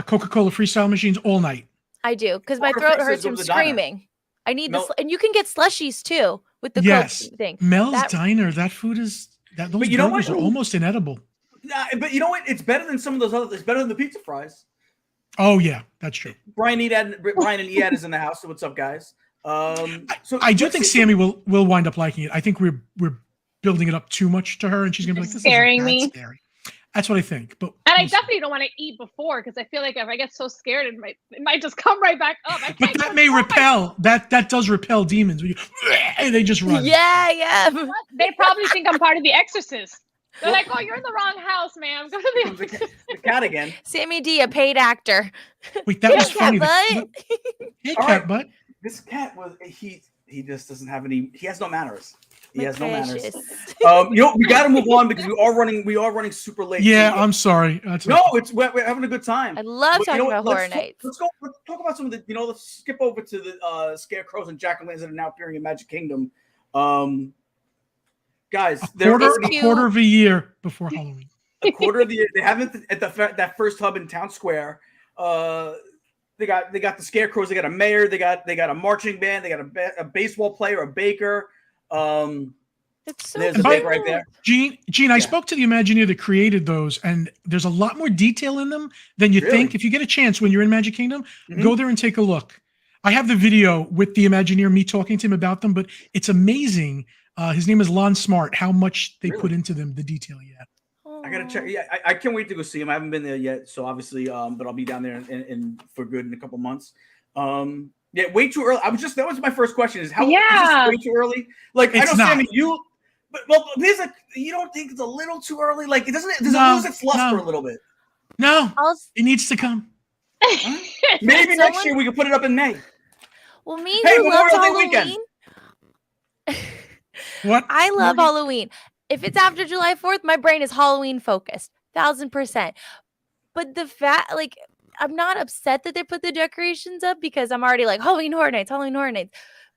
Coca-Cola freestyle machines all night. I do, because my throat hurts from screaming. I need this, and you can get slushies too with the Coke thing. Mel's Diner, that food is those burgers are almost inedible. But you know what? It's better than some of those other. It's better than the pizza fries. Oh yeah, that's true. Brian and Ead is in the house. So what's up, guys? So I do think Sammy will wind up liking it. I think we're building it up too much to her, and she's gonna be like, "This scaring me." Scary. That's what I think. But I definitely don't want to eat before because I feel like if I get so scared, it might just come right back up. But that may repel. That does repel demons. And they just run. Yeah. They probably think I'm part of The Exorcist. They're like, "Oh, you're in the wrong house, ma'am. Go to the cat again." Sammy D, a paid actor. Wait, that was funny. Hey, cat butt. This cat was he just doesn't have any. He has no manners. He has no manners. We got to move on because we are running super late. Yeah, I'm sorry. We're having a good time. I love talking about horror nights. Let's talk about some of the. Let's skip over to the scarecrows and jack-o'-lanterns that are now appearing in Magic Kingdom. Guys, a quarter of a year before Halloween. A quarter of the year. They haven't at that first hub in Town Square. They got the scarecrows. They got a mayor. They got a marching band. They got a baseball player, a baker. There's a baker right there. Gene, I spoke to the Imagineer that created those, and there's a lot more detail in them than you think. If you get a chance when you're in Magic Kingdom, go there and take a look. I have the video with the Imagineer, me talking to him about them, but it's amazing. His name is Lon Smart. How much they put into them, the detail yet. I gotta check. Yeah, I can't wait to go see him. I haven't been there yet, so obviously, but I'll be down there in for good in a couple months. Yeah, way too early. That was my first question: is how is this way too early? Like, I know, Sammy, you don't think it's a little too early? Like, does it lose its luster a little bit? No, it needs to come. Maybe next year we can put it up in May. Well, who loves Halloween? What? I love Halloween. If it's after July 4th, my brain is Halloween focused, 1000%. But the fact, I'm not upset that they put the decorations up because I'm already like Halloween Horror Nights.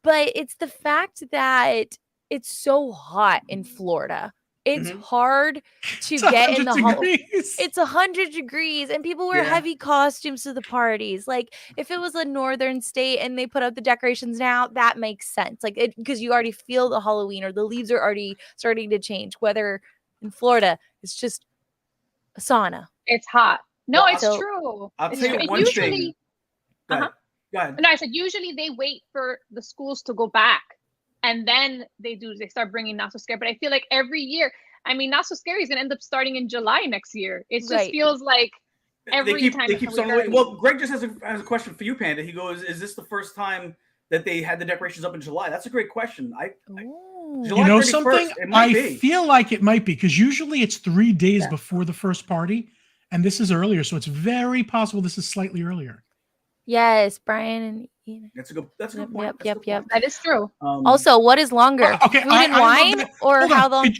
But it's the fact that it's so hot in Florida. It's hard to get in the Halloween. It's 100 degrees and people wear heavy costumes to the parties. Like, if it was a northern state and they put up the decorations now, that makes sense. Because you already feel the Halloween or the leaves are already starting to change. Whether in Florida, it's just a sauna. It's hot. No, it's true. I'll tell you one thing. Go ahead. No, I said usually they wait for the schools to go back. And then they start bringing Not So Scary. But I feel like every year, Not So Scary is going to end up starting in July next year. It just feels like every time. They keep something. Well, Greg just has a question for you, Panda. He goes, is this the first time that they had the decorations up in July? That's a great question. July something? I feel like it might be because usually it's 3 days before the first party. And this is earlier. So it's very possible this is slightly earlier. Yes, Brian and Ian. That's a good point. Yep. That is true. Also, what is longer? Food and wine or how long?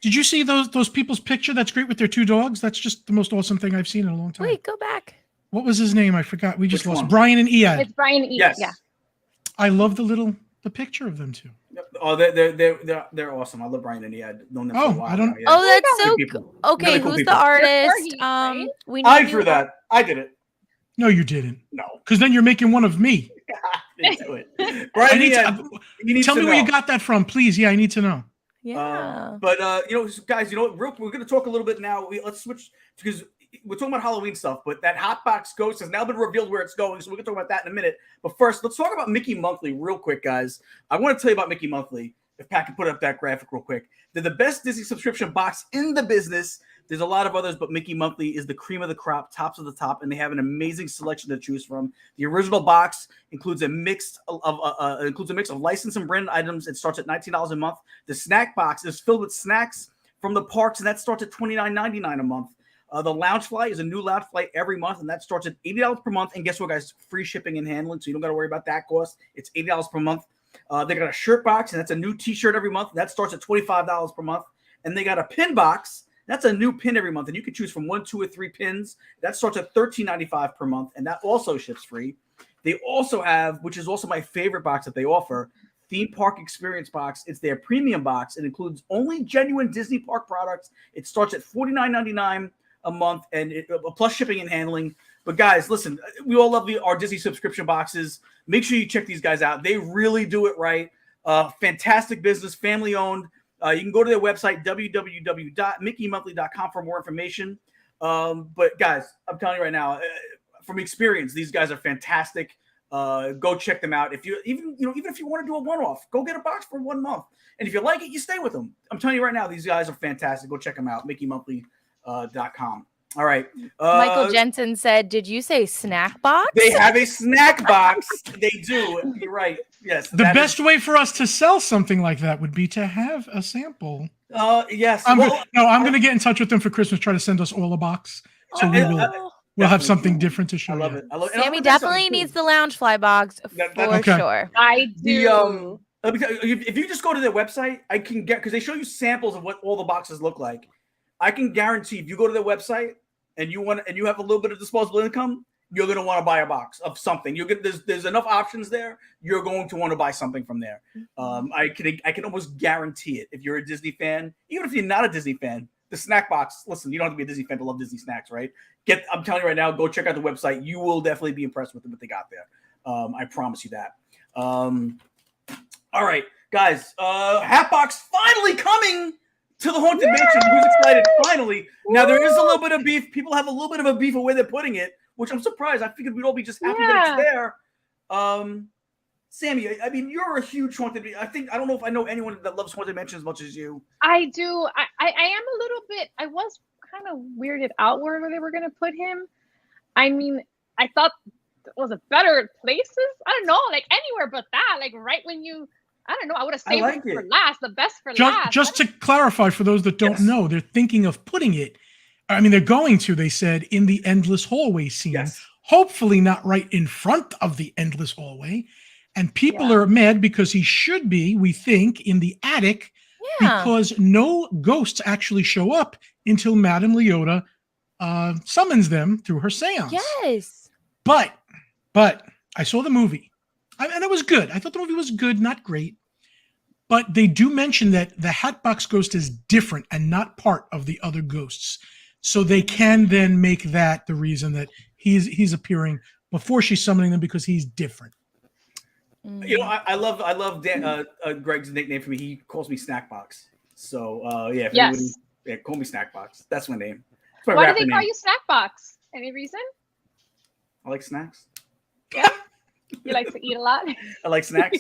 Did you see those people's picture? That's great with their two dogs. That's just the most awesome thing I've seen in a long time. Wait, go back. What was his name? I forgot. We just lost Brian and Ian. It's Brian and Ian. Yes. Yeah. I love the picture of them too. Oh, they're awesome. I love Brian and Ian. Known them for a while. I don't. Yeah. Oh, that's so cool. Okay, really cool who's people. the artist? I drew that. I did it. No, you didn't. No, because then you're making one of me. I didn't do it. Brian, tell me where you got that from, please. Yeah, I need to know. Yeah. But guys, real we're going to talk a little bit now. Let's switch because we're talking about Halloween stuff, but that Hot Box Ghost has now been revealed where it's going, so we're going to talk about that in a minute. But first, let's talk about Mickey Monthly real quick, guys. I want to tell you about Mickey Monthly. If Pat can put up that graphic real quick. They're the best Disney subscription box in the business. There's a lot of others, but Mickey Monthly is the cream of the crop, tops of the top, and they have an amazing selection to choose from. The original box includes a mix of licensed and branded items. It starts at $19 a month. The snack box is filled with snacks from the parks, and that starts at $29.99 a month. The Loungefly is a new Loungefly every month, and that starts at $80 per month. And guess what, guys? Free shipping and handling, so you don't got to worry about that cost. It's $80 per month. They got a shirt box, and that's a new T-shirt every month. That starts at $25 per month. And they got a pin box. That's a new pin every month, and you can choose from 1, 2, or 3 pins. That starts at $13.95 per month, and that also ships free. They also have, which is also my favorite box that they offer, Theme Park Experience Box. It's their premium box. It includes only genuine Disney Park products. It starts at $49.99 a month, and plus shipping and handling. But guys, listen, we all love our Disney subscription boxes. Make sure you check these guys out. They really do it right. Fantastic business, family owned. You can go to their website, www.mickeymonthly.com for more information. But guys, I'm telling you right now, from experience, these guys are fantastic. Go check them out. If you even if you want to do a one-off, go get a box for 1 month. And if you like it, you stay with them. I'm telling you right now, these guys are fantastic. Go check them out, mickeymonthly.com. All right. Michael Jensen said, "Did you say snack box?" They have a snack box. They do. You're right. Yes. The best way for us to sell something like that would be to have a sample. Yes. I'm going to get in touch with them for Christmas. Try to send us all a box, so we'll have something different to show. I love it. Sammy definitely needs the Loungefly box for sure. I do. If you just go to their website, I can get because they show you samples of what all the boxes look like. I can guarantee if you go to their website and you have a little bit of disposable income, you're going to want to buy a box of something. There's enough options there. You're going to want to buy something from there. I can almost guarantee it. If you're a Disney fan, even if you're not a Disney fan, the snack box. Listen, you don't have to be a Disney fan to love Disney snacks, right? I'm telling you right now, go check out the website. You will definitely be impressed with what they got there. I promise you that. All right, guys. Hatbox finally coming to the Haunted Mansion. Who's excited? Finally. Now, there is a little bit of beef. People have a little bit of a beef of where they're putting it, which I'm surprised. I figured we'd all be just happy that it's there. Sammy, I mean, you're a huge Haunted. I don't know if I know anyone that loves Haunted Mansion as much as you. I do. I am a little bit. I was kind of weirded out where they were going to put him. I mean, I thought was it better places? I don't know, like anywhere but that. Like right when you. I don't know. I would have saved it for last. The best for last. Just to clarify for those that don't know, they're thinking of putting it. I mean, they're going to. They said in the endless hallway scene. Yes. Hopefully, not right in front of the endless hallway. And people are mad because he should be, we think, in the attic because no ghosts actually show up until Madame Leota summons them through her seance. Yes. But I saw the movie. And it was good. I thought the movie was good, not great. But they do mention that the Hatbox Ghost is different and not part of the other ghosts. So they can then make that the reason that he's appearing before she's summoning them because he's different. You know, I love Dan, Greg's nickname for me. He calls me Snackbox. So call me Snackbox. That's my name. That's my Why do they call name. you Snackbox? Any reason? I like snacks. Yeah. You like to eat a lot? I like snacks.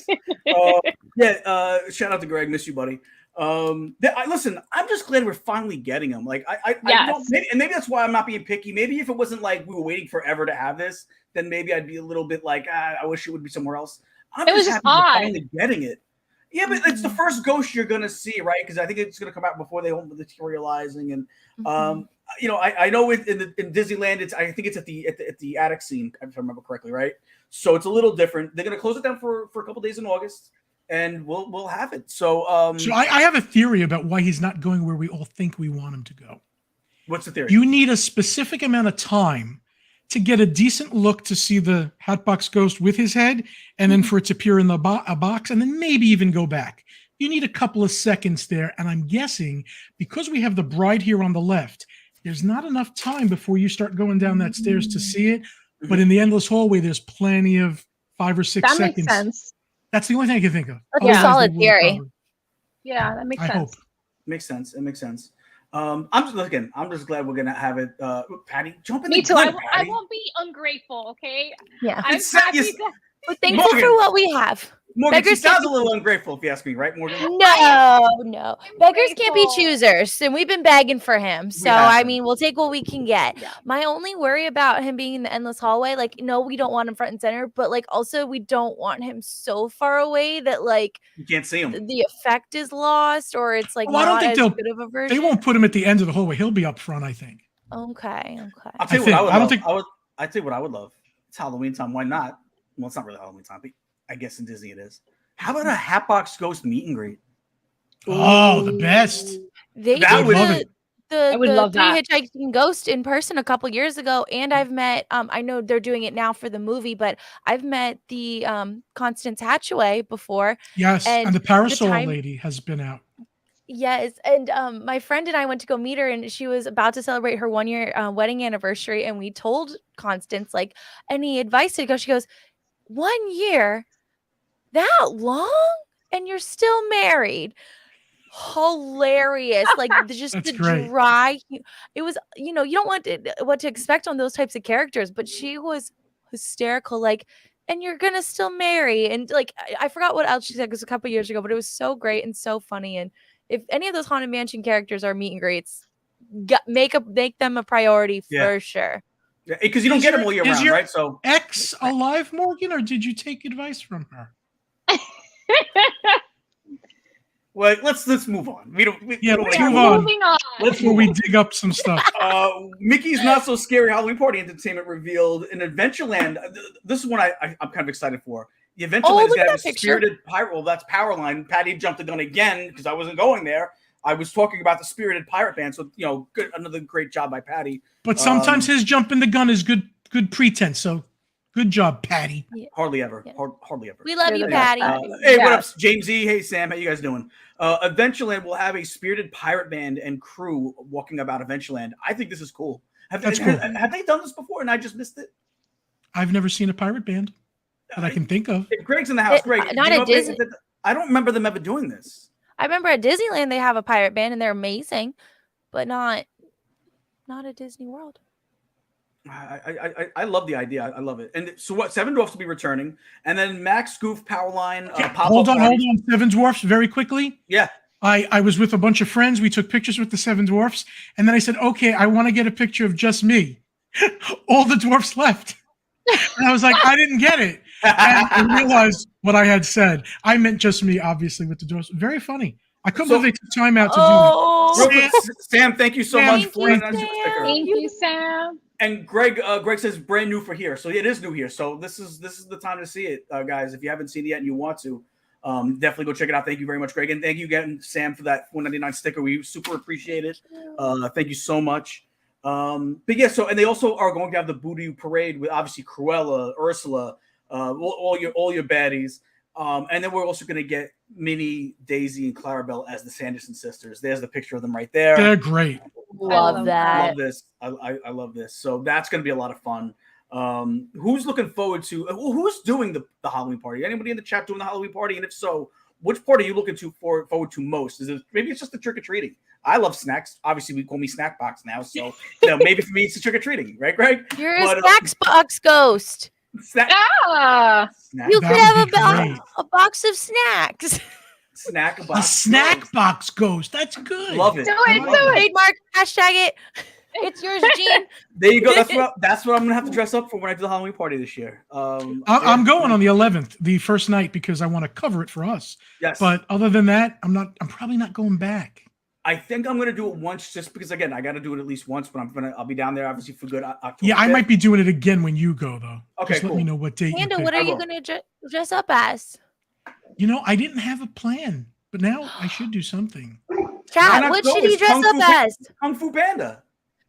Shout out to Greg. Miss you, buddy. Listen, I'm just glad we're finally getting them. Like, I know, maybe that's why I'm not being picky. Maybe if it wasn't like we were waiting forever to have this, then maybe I'd be a little bit like, I wish it would be somewhere else. I'm just happy we're finally getting it. Yeah, but it's the first ghost you're gonna see, right? Because I think it's gonna come out before they home materializing, and I know in Disneyland, I think it's at the attic scene, if I remember correctly, right? So it's a little different. They're gonna close it down for a couple days in August, and we'll have it. So I have a theory about why he's not going where we all think we want him to go. What's the theory? You need a specific amount of time to get a decent look to see the Hatbox Ghost with his head, and then for it to appear in the box, and then maybe even go back. You need a couple of seconds there, and I'm guessing because we have the bride here on the left, there's not enough time before you start going down that stairs to see it. But in the endless hallway, there's plenty of 5 or 6 seconds. That makes sense. That's the only thing I can think of. That's a solid theory. Yeah, that makes sense. Hope. Makes sense. It makes sense. I'm just glad we're gonna have it. Patty, jump in. Me too. Gun, I won't be ungrateful. Okay. Yeah. I'm happy to. We're thankful for what we have. Morgan, Beggars she sounds a little ungrateful, if you ask me, right, Morgan? No. Beggars can't be grateful. choosers, and we've been begging for him. So, I mean, we'll take what we can get. Yeah. My only worry about him being in the endless hallway, like, no, we don't want him front and center, but, like, also we don't want him so far away that, like, you can't see him. The effect is lost, or it's, like, I don't think as good of a version. They won't put him at the end of the hallway. He'll be up front, I think. Okay. I'll tell you what I would love. I tell you what I would love. It's Halloween time. Why not? Well, it's not really Halloween time, but I guess in Disney it is. How about a Hatbox Ghost meet and greet? Oh, the best. They That would love did I would the love Three that. Hitchhiking Ghost in person a couple years ago, and I've met. I know they're doing it now for the movie, but I've met the Constance Hatchaway before. Yes, and the Parasol time- lady has been out. Yes, and my friend and I went to go meet her, and she was about to celebrate her 1-year wedding anniversary, and we told Constance, like, any advice to go. She goes, 1 year, that long, and you're still married. Hilarious. Like, just That's the great. dry. It was, you don't want what to expect on those types of characters, but she was hysterical. Like, and you're gonna still marry, and like, I forgot what else she said. It was a couple years ago, but it was so great and so funny. And if any of those Haunted Mansion characters are meet and greets, make them a priority for sure. Yeah, because you don't get them all year round, right? So ex alive, Morgan, or did you take advice from her? Well, let's move on. Let's move on. Moving on. Before we dig up some stuff. Mickey's Not So Scary Halloween Party Entertainment revealed in Adventureland. This is one I'm kind of excited for. The Adventureland is going to have a spirited pirate. Well, that's Powerline. Patty jumped the gun again because I wasn't going there. I was talking about the spirited pirate band. So, good, another great job by Patty. But sometimes his jumping the gun is good pretense. So good job, Patty. Hardly ever. Hardly ever. We love you, Patty. Hey, what up, James E? Hey, Sam. How you guys doing? Adventureland will have a spirited pirate band and crew walking about Adventureland. I think this is cool. Have they done this before and I just missed it? I've never seen a pirate band that I can think of. If Greg's in the house, Greg. Not at Disney. I don't remember them ever doing this. I remember at Disneyland they have a pirate band and they're amazing, but not at Disney World. I love the idea. I love it. And so what? Seven Dwarfs will be returning, and then Max Goof Powerline. Hold on. Seven Dwarfs, very quickly. Yeah. I was with a bunch of friends. We took pictures with the Seven Dwarfs, and then I said, "Okay, I want to get a picture of just me." All the dwarfs left, and I was like, "I didn't get it," and I realized what I had said. I meant just me, obviously, with the dwarfs. Very funny. I couldn't believe they took time out to do it. Sam, thank you so much for that super sticker. Thank you, Sam. And Greg says brand new for here, so it is new here. So this is the time to see it, guys. If you haven't seen it yet and you want to, definitely go check it out. Thank you very much, Greg, and thank you again, Sam, for that $4.99 sticker. We super appreciate it. Thank you so much. But yeah, and they also are going to have the Voodoo Parade with obviously Cruella, Ursula, all your baddies. And then we're also going to get Minnie, Daisy, and Clarabelle as the Sanderson sisters. There's the picture of them right there. They're great. Love that. I love this. I love this. So that's going to be a lot of fun. Who's looking forward to? Who's doing the Halloween party? Anybody in the chat doing the Halloween party? And if so, which part are you looking forward to most? Maybe it's just the trick or treating. I love snacks. Obviously, we call me Snack Box now. So maybe for me it's the trick or treating, right, Greg? You're a Snacks Box ghost. You could have a box of snacks. A snack box ghost. That's good. Love it. Do it. Trademark. Hashtag it. It's yours, Gene. There you go. That's what I'm gonna have to dress up for when I do the Halloween party this year. I'm going on the 11th, the first night, because I want to cover it for us. Yes. But other than that, I'm probably not going back. I think I'm gonna do it once, just because again I got to do it at least once. But I'll be down there obviously for good. October yeah, 5th. I might be doing it again when you go though. Okay, just let me know what date. Panda, what are you gonna dress up as? I didn't have a plan, but now I should do something. Chat, what should he dress up as? Kung Fu Panda.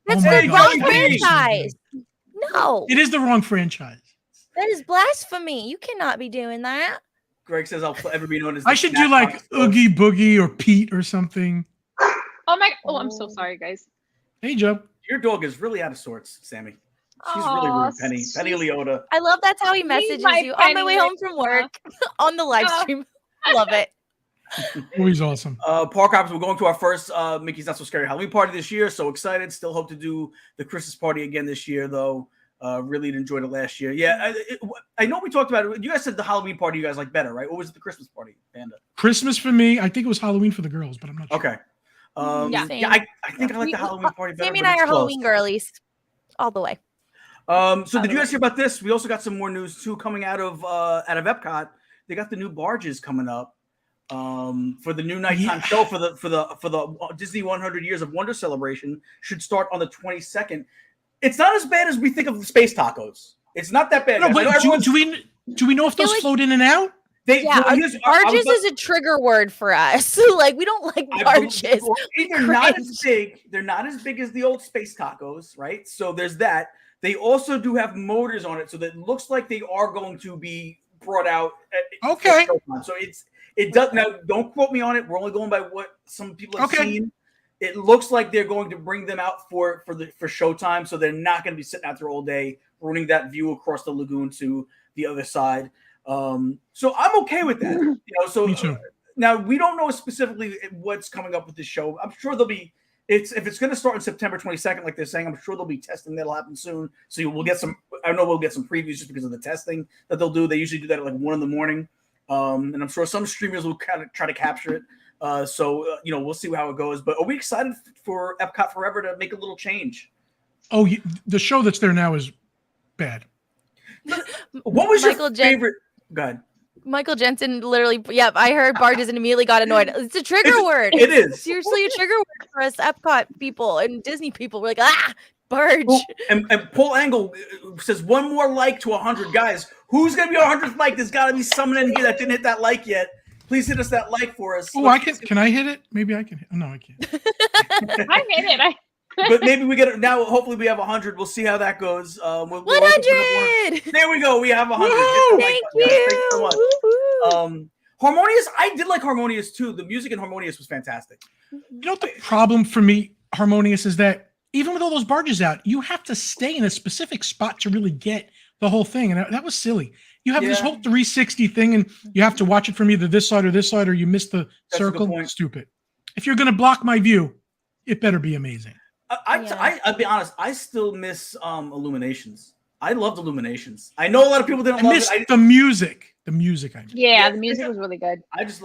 That's the wrong franchise. No. It is the wrong franchise. That is blasphemy. You cannot be doing that. Greg says I'll ever be known as. I should do like Oogie Boogie or Pete or something. Oh, I'm so sorry, guys. Hey, Joe. Your dog is really out of sorts, Sammy. She's really rude, Penny. Penny Leota. I love that's how he messages you on my way home from work on the live stream. Love it. Movie's awesome. Park hoppers, we're going to our first Mickey's Not So Scary Halloween party this year. So excited. Still hope to do the Christmas party again this year, though. Really enjoyed it last year. Yeah, I know we talked about it. You guys said the Halloween party you guys like better, right? What was it, the Christmas party, Panda? Christmas for me. I think it was Halloween for the girls, but I'm not sure. Okay. I think I like the Halloween party better. Sammy and I are Halloween girlies all the way. So did you guys hear about this? We also got some more news too coming out of Epcot. They got the new barges coming up for the new nighttime show for the Disney 100 Years of Wonder celebration. Should start on the 22nd. It's not as bad as we think of the space tacos. It's not that bad. No, but do we know if those float in and out? Barges is a trigger word for us. Like, we don't like barges. They're not as big. They're not as big as the old space tacos, right? So there's that. They also do have motors on it, so that it looks like they are going to be brought out. Okay. So it does now. Don't quote me on it. We're only going by what some people have seen. It looks like they're going to bring them out for showtime, so they're not going to be sitting out there all day, ruining that view across the lagoon to the other side. So I'm okay with that. Me too. Now we don't know specifically what's coming up with this show. I'm sure there'll be. If it's going to start on September 22nd, like they're saying, I'm sure there'll be testing that'll happen soon. So we'll get some. I know we'll get some previews just because of the testing that they'll do. They usually do that at like 1 a.m, and I'm sure some streamers will kind of try to capture it. We'll see how it goes. But are we excited for Epcot Forever to make a little change? Oh, the show that's there now is bad. What was your favorite? Go ahead. Michael Jensen literally, I heard barges and immediately got annoyed. It's a trigger word. It is. Seriously a trigger word for us Epcot people and Disney people. We're like, barge. Well, and Paul Angle says one more like to 100. Guys, who's going to be our 100th like? There's got to be someone in here that didn't hit that like yet. Please hit us that like for us. Oh, can I hit it? Maybe I can. No, I can't. I hit it. But maybe we get it now. Hopefully, we have 100. We'll see how that goes. 100. There we go. We have 100. Thank you. Thanks so much. Harmonious. I did like Harmonious too. The music in Harmonious was fantastic. You know what the problem for me, Harmonious, is that even with all those barges out, you have to stay in a specific spot to really get the whole thing, and that was silly. You have this whole 360 thing, and you have to watch it from either this side, or you miss the circle. Stupid. If you're going to block my view, it better be amazing. I'll be honest. I still miss Illuminations. I loved Illuminations. I know a lot of people didn't love it. The music. The music. The music was really good.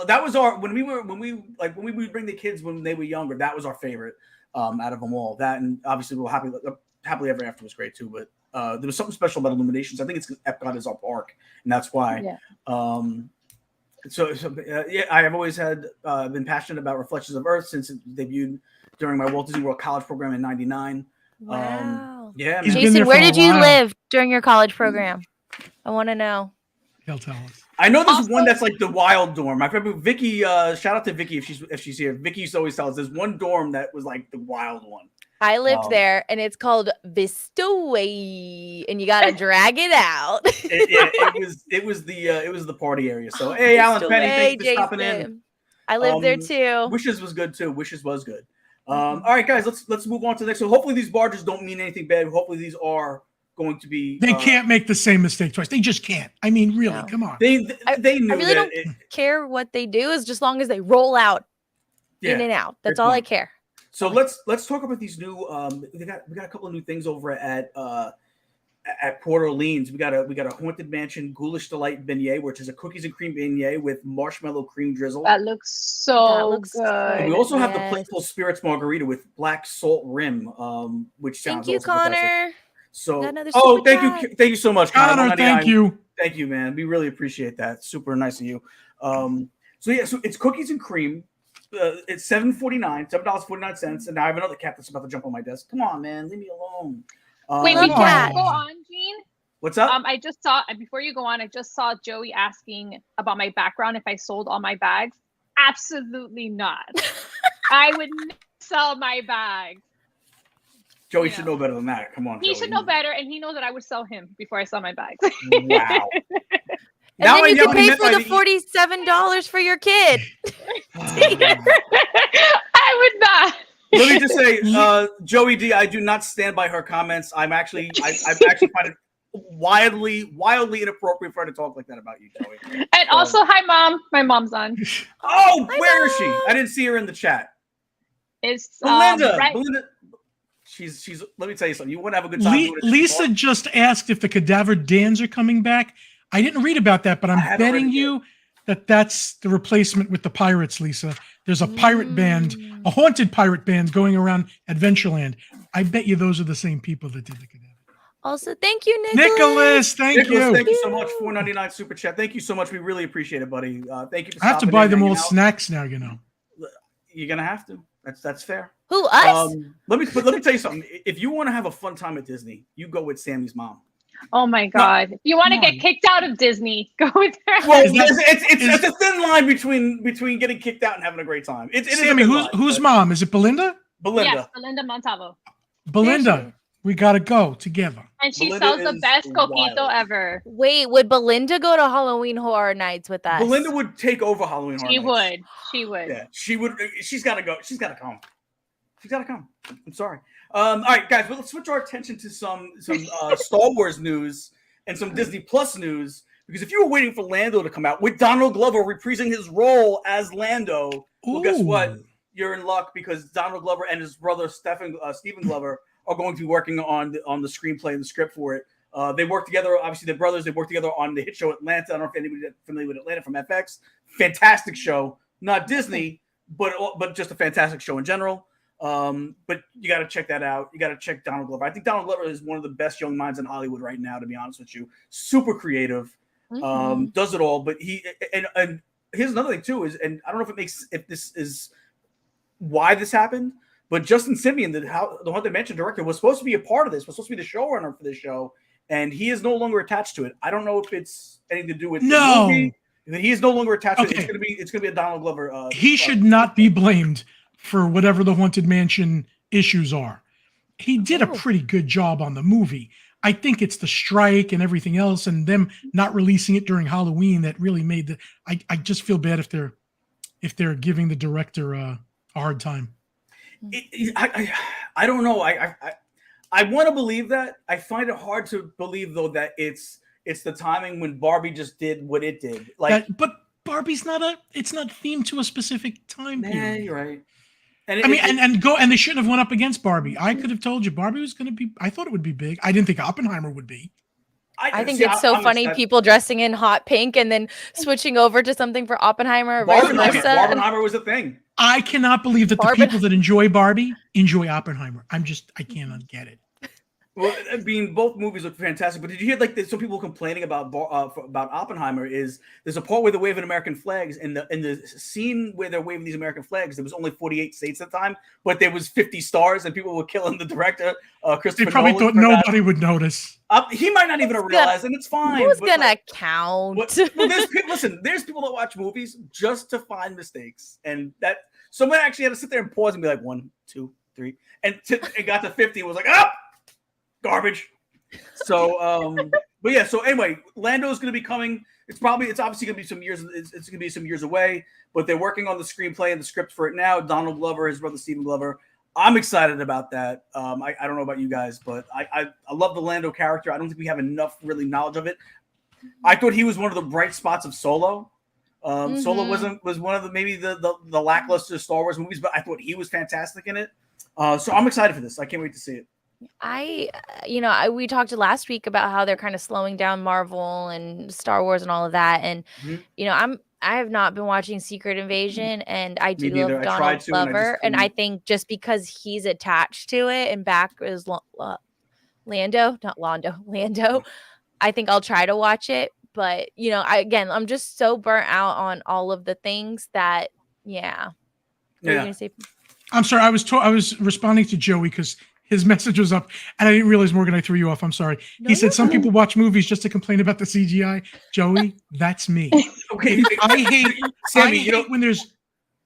That was our when we would bring the kids when they were younger. That was our favorite out of them all. That, and obviously we're Happily Ever After was great too. But there was something special about Illuminations. I think it's because Epcot is our park, and that's why. Yeah. I have always been passionate about Reflections of Earth since it debuted during my Walt Disney World college program in '99. Wow. Jason, where did you live during your college program? I want to know. He'll tell us. I know there's one that's like the wild dorm. I remember Vicky. Shout out to Vicky if she's here. Vicky used to always tell us there's one dorm that was like the wild one. I lived there, and it's called Vistaway, and you gotta drag it out. It was the party area. So hey, Alan Penny, thanks for stopping in. I lived there too. Wishes was good too. Wishes was good. All right, guys, let's move on to the next. So hopefully these barges don't mean anything bad. Hopefully these are going to be. They can't make the same mistake twice. They just can't. I mean, really, come on. They knew I really don't care what they do, as just long as they roll out in and out. That's all I care. So let's talk about these new. We got a couple of new things over at Port Orleans. We got a Haunted Mansion Ghoulish Delight beignet, which is a cookies and cream beignet with marshmallow cream drizzle. That looks so good. And we also have the Playful Spirits margarita with black salt rim, which sounds. Thank you, Connor. Fantastic. So, thank you so much, Connor. Thank you, man. We really appreciate that. Super nice of you. So it's cookies and cream. It's $7.49, and now I have another cat that's about to jump on my desk. Come on, man, leave me alone. Wait, before you go on, Gene. What's up? I just saw before you go on. I just saw Joey asking about my background if I sold all my bags. Absolutely not. I would not sell my bags. Joey should know better than that. Come on, he should know better, and he knows that I would sell him before I sell my bags. Wow. And then you can pay for the $47 for your kid. I would not. Let me just say, Joey D, I do not stand by her comments. I actually find it wildly inappropriate for her to talk like that about you, Joey. And also, hi, Mom. My mom's on. Oh, Hi, where is she? Mom. I didn't see her in the chat. It's Belinda. right. Belinda. She's. Let me tell you something. You want to have a good time. Lisa just asked if the Cadaver Dans are coming back. I didn't read about that, but I'm betting you that's the replacement with the pirates, Lisa. There's a pirate band, a haunted pirate band going around Adventureland. I bet you those are the same people that did the Cadaver. Also, thank you, Nicholas. Thank you. Thank you so much. $4.99 super chat. Thank you so much. We really appreciate it, buddy. Thank you. For I have to buy them all snacks now. You know. You're gonna have to. That's fair. Who, us? Let me tell you something. If you want to have a fun time at Disney, you go with Sammy's mom. Oh my God! If you want to get kicked out of Disney, go with her. Well, it's a thin line between getting kicked out and having a great time. Sammy, whose mom? Is it Belinda? Belinda. Yes, Belinda Montalvo. Belinda, we gotta go together. And she Belinda sells the best coquito ever. Wait, would Belinda go to Halloween Horror Nights with us? Belinda would take over Halloween Horror Nights. She would. Yeah, she would. She's got to go. She's got to come. She's got to come. I'm sorry. All right, guys, but let's switch our attention to some Star Wars news and some Disney Plus news. Because if you were waiting for Lando to come out with Donald Glover reprising his role as Lando, well, guess what? You're in luck because Donald Glover and his brother Stephen Glover are going to be working on the screenplay and the script for it. They work together. Obviously, they're brothers. They work together on the hit show Atlanta. I don't know if anybody's familiar with Atlanta from FX. Fantastic show. Not Disney, but just a fantastic show in general. But you got to check that out. You got to check Donald Glover. I think Donald Glover is one of the best young minds in Hollywood right now, to be honest with you. Super creative, does it all. But and here's another thing too is, and I don't know if this is why this happened, but Justin Simeon, the Haunted Mansion director, was supposed to be a part of this. Was supposed to be the showrunner for this show, and he is no longer attached to it. I don't know if it's anything to do with the movie. He is no longer attached to it. It's gonna be a Donald Glover. He should not be blamed for whatever the Haunted Mansion issues are. He did a pretty good job on the movie. I think it's the strike and everything else and them not releasing it during Halloween that really made I just feel bad if they're giving the director a hard time. I don't know. I want to believe that. I find it hard to believe though that it's the timing when Barbie just did what it did. But Barbie's not themed to a specific time period. Yeah, you're right. And and they shouldn't have went up against Barbie. I could have told you Barbie was going to be. I thought it would be big. I didn't think Oppenheimer would be. I think it's so funny, people dressing in hot pink and then switching over to something for Oppenheimer. Oppenheimer was a thing. I cannot believe that the people that enjoy Barbie enjoy Oppenheimer. I cannot get it. Well, I mean, both movies look fantastic. But did you hear some people complaining about Oppenheimer? Is there's a part where they're waving American flags, and the scene where they're waving these American flags, there was only 48 states at the time, but there was 50 stars, and people were killing the director, Christopher They probably Nolan, thought nobody would notice. He might not even have realized, and it's fine. Who's gonna count? There's people that watch movies just to find mistakes, and that someone actually had to sit there and pause and be like 1, 2, 3, and it got to 50 and was like, garbage. So, but yeah. So anyway, Lando is going to be coming. It's obviously going to be some years. It's going to be some years away. But they're working on the screenplay and the script for it now. Donald Glover, his brother Stephen Glover. I'm excited about that. I don't know about you guys, but I love the Lando character. I don't think we have enough really knowledge of it. I thought he was one of the bright spots of Solo. Solo was one of the lackluster Star Wars movies, but I thought he was fantastic in it. So I'm excited for this. I can't wait to see it. We talked last week about how they're kind of slowing down Marvel and Star Wars and all of that. And, I have not been watching Secret Invasion, and I do love Donald Glover. And I think just because he's attached to it and back is Lando, I think I'll try to watch it. But, I'm just so burnt out on all of the things that, yeah. What are you gonna say? I'm sorry. I was responding to Joey because his message was up, and I didn't realize, Morgan, I threw you off. I'm sorry. He said some people watch movies just to complain about the CGI. Joey, that's me. Okay. I hate when there's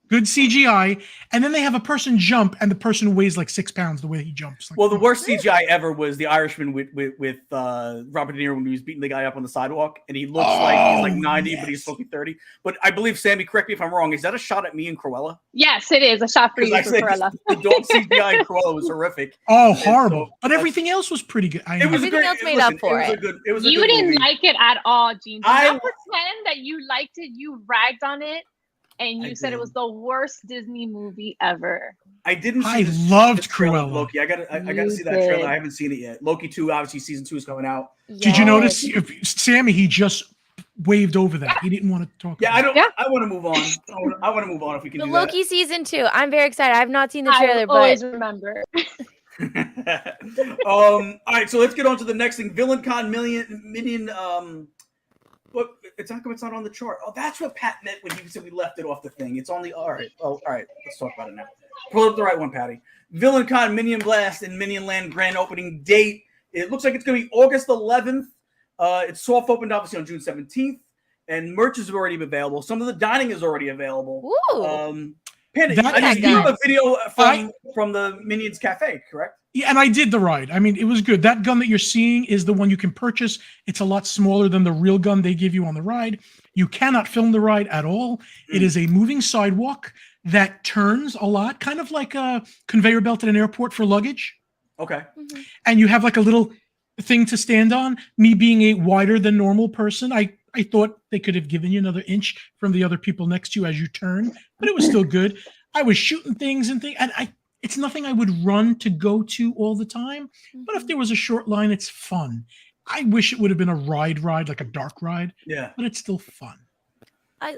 good CGI, and then they have a person jump, and the person weighs like 6 pounds the way he jumps. Like, well, the worst CGI ever was The Irishman with Robert De Niro when he was beating the guy up on the sidewalk, and he looks like he's like 90, but he's supposed to be 30. But I believe, Sammy, correct me if I'm wrong, is that a shot at me and Cruella? Yes, it is a shot for you, Cruella. The dog CGI in Cruella was horrific. Oh, horrible! So, but everything else was pretty good. Everything else made up for it. You didn't like it at all, Gene. Do not pretend that you liked it. You ragged on it. And you said it was the worst Disney movie ever. I didn't. I loved Cruella. Loki. I gotta see that trailer. I haven't seen it yet. Loki 2, obviously season 2 is coming out. Yes. Did you notice, Sammy? He just waved over that. He didn't want to talk. Yeah, about it. I want to move on. I want to move on if we can. The do Loki season 2. I'm very excited. I have not seen the trailer, but always remember. All right, so let's get on to the next thing. VillainCon Minion. What? It's not on the chart. Oh, that's what Pat meant when he said we left it off the thing. It's on the. All right. Oh, all right. Let's talk about it now. Pull up the right one, Patty. VillainCon Minion Blast and Minion Land grand opening date. It looks like it's going to be August 11th. It's soft opened obviously on June 17th, and merch is already available. Some of the dining is already available. Ooh. Panda, you have a video from the Minions Cafe, correct? Yeah, and I did the ride. I mean, it was good. That gun that you're seeing is the one you can purchase. It's a lot smaller than the real gun they give you on the ride. You cannot film the ride at all. It is a moving sidewalk that turns a lot, kind of like a conveyor belt at an airport for luggage. Okay. And you have like a little thing to stand on. Me being a wider than normal person, I thought they could have given you another inch from the other people next to you as you turn, but it was still good. I was shooting things and it's nothing I would run to go to all the time, but if there was a short line, it's fun. I wish it would have been a ride, like a dark ride. Yeah, but it's still fun. I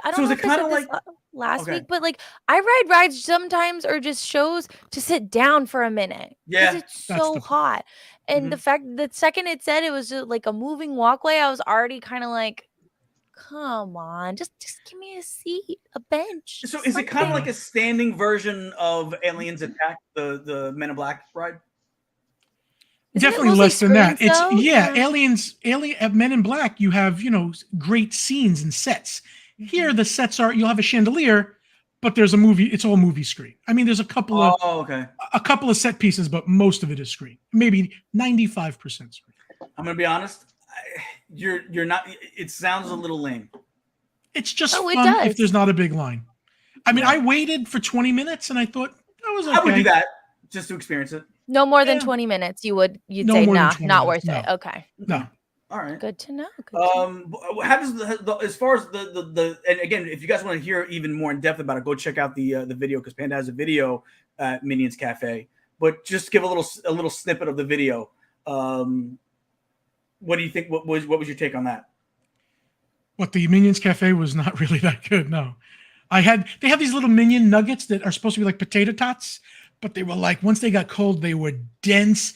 don't know if I said this last week, but like I ride rides sometimes or just shows to sit down for a minute. Yeah, it's so hot. And the fact the second it said it was just like a moving walkway, I was already kind of like, come on, just give me a seat, a bench. So is it kind of like a standing version of Aliens Attack, the Men in Black ride? Definitely less than that. It's Men in Black, you have, great scenes and sets. Here the sets are, you'll have a chandelier, but there's a movie, it's all movie screen. I mean, there's a couple of set pieces, but most of it is screen. Maybe 95% screen. I'm gonna be honest. You're not. It sounds a little lame. It's just fun if there's not a big line. I mean, I waited for 20 minutes and I thought that was okay. I would do that just to experience it. No more than 20 minutes. You'd say nah, not worth it. Okay. No. All right. Good to know. How does as far as the and again, if you guys want to hear even more in depth about it, go check out the video because Panda has a video at Minions Cafe. But just give a little snippet of the video. What do you think? What was your take on that? What, the Minions Cafe was not really that good. No, they have these little minion nuggets that are supposed to be like potato tots, but they were like, once they got cold, they were dense,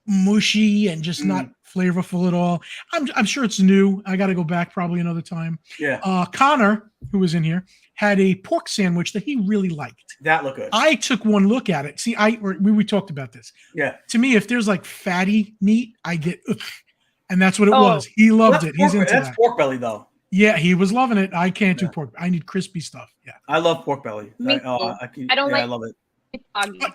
mushy, and just not flavorful at all. I'm sure it's new. I got to go back probably another time. Yeah. Connor, who was in here, had a pork sandwich that he really liked. That looked good. I took one look at it. See, we talked about this. Yeah. To me, if there's like fatty meat, I get ugh. And that's what it was. He loved it. He's into that. That's pork belly, though. Yeah, he was loving it. I can't do pork. I need crispy stuff. Yeah. I love pork belly. I love it.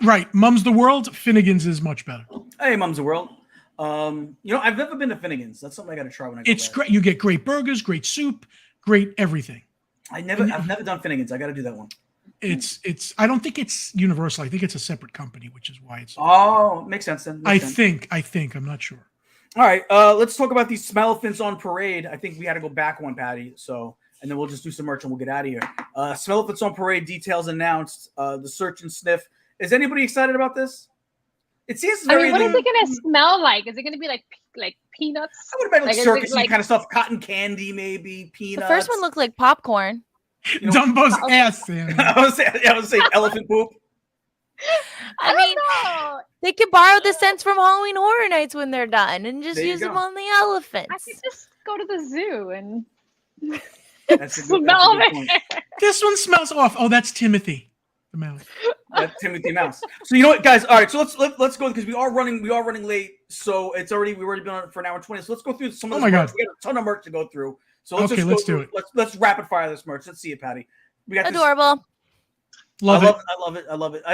Right. Mum's the World. Finnegan's is much better. Hey, Mum's the World. I've never been to Finnegan's. That's something I got to try when I go It's great. You get great burgers, great soup, great everything. I've never done Finnegan's. I got to do that one. I don't think it's Universal. I think it's a separate company, which is why it's. Oh, makes sense then. I think. I'm not sure. All right, let's talk about these Smell-O-Fints on parade. I think we had to go back one, Patty. So, and then we'll just do some merch and we'll get out of here. Smell-O-Fints on parade, details announced. The search and sniff. Is anybody excited about this? It seems very. What is it gonna smell like? Is it gonna be like peanuts? I would have been like circusy kind of stuff, cotton candy, maybe peanuts. The first one looked like popcorn. Dumbo's ass. I was saying elephant poop. I mean, they could borrow the scents from Halloween Horror Nights when they're done and just use them on the elephants. I could just go to the zoo and smell it. This one smells off. Oh, that's Timothy the mouse. That's Timothy Mouse. So you know what, guys? All right, so let's go because we are running late. So we've already been on it for an hour 20. So let's go through some of this merch. We got a ton of merch to go through. So let's do it. Let's rapid fire this merch. Let's see it, Patty. We got adorable. Love it. I love it.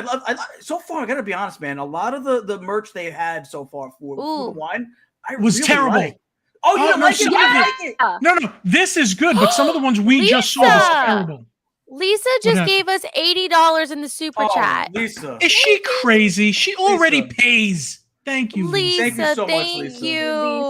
So far, I gotta be honest, man. A lot of the merch they had so far for the wine was really terrible. Like. Oh, you don't like it? I like it. No, this is good, but some of the ones we just saw was terrible. Lisa just gave us $80 in the super chat. Lisa, is she crazy? She already pays. Thank you, Lisa. Thank you so much, Lisa.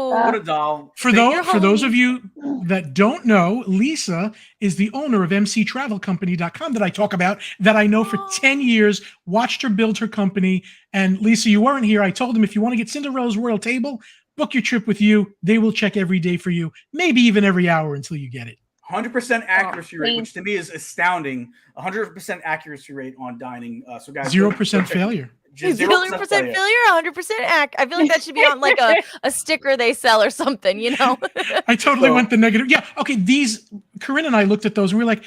What a doll. For those of you that don't know, Lisa is the owner of mctravelcompany.com that I talk about, that I know for 10 years, watched her build her company. And Lisa, you weren't here. I told them if you want to get Cinderella's Royal Table, book your trip with you. They will check every day for you, maybe even every hour until you get it. 100% accuracy rate, which to me is astounding. 100% accuracy rate on dining. So guys, 0% failure. 0% failure, 100% act. I feel like that should be on like a sticker they sell or something, you know? I totally went the negative. Yeah. Okay. Corinne and I looked at those and we were like,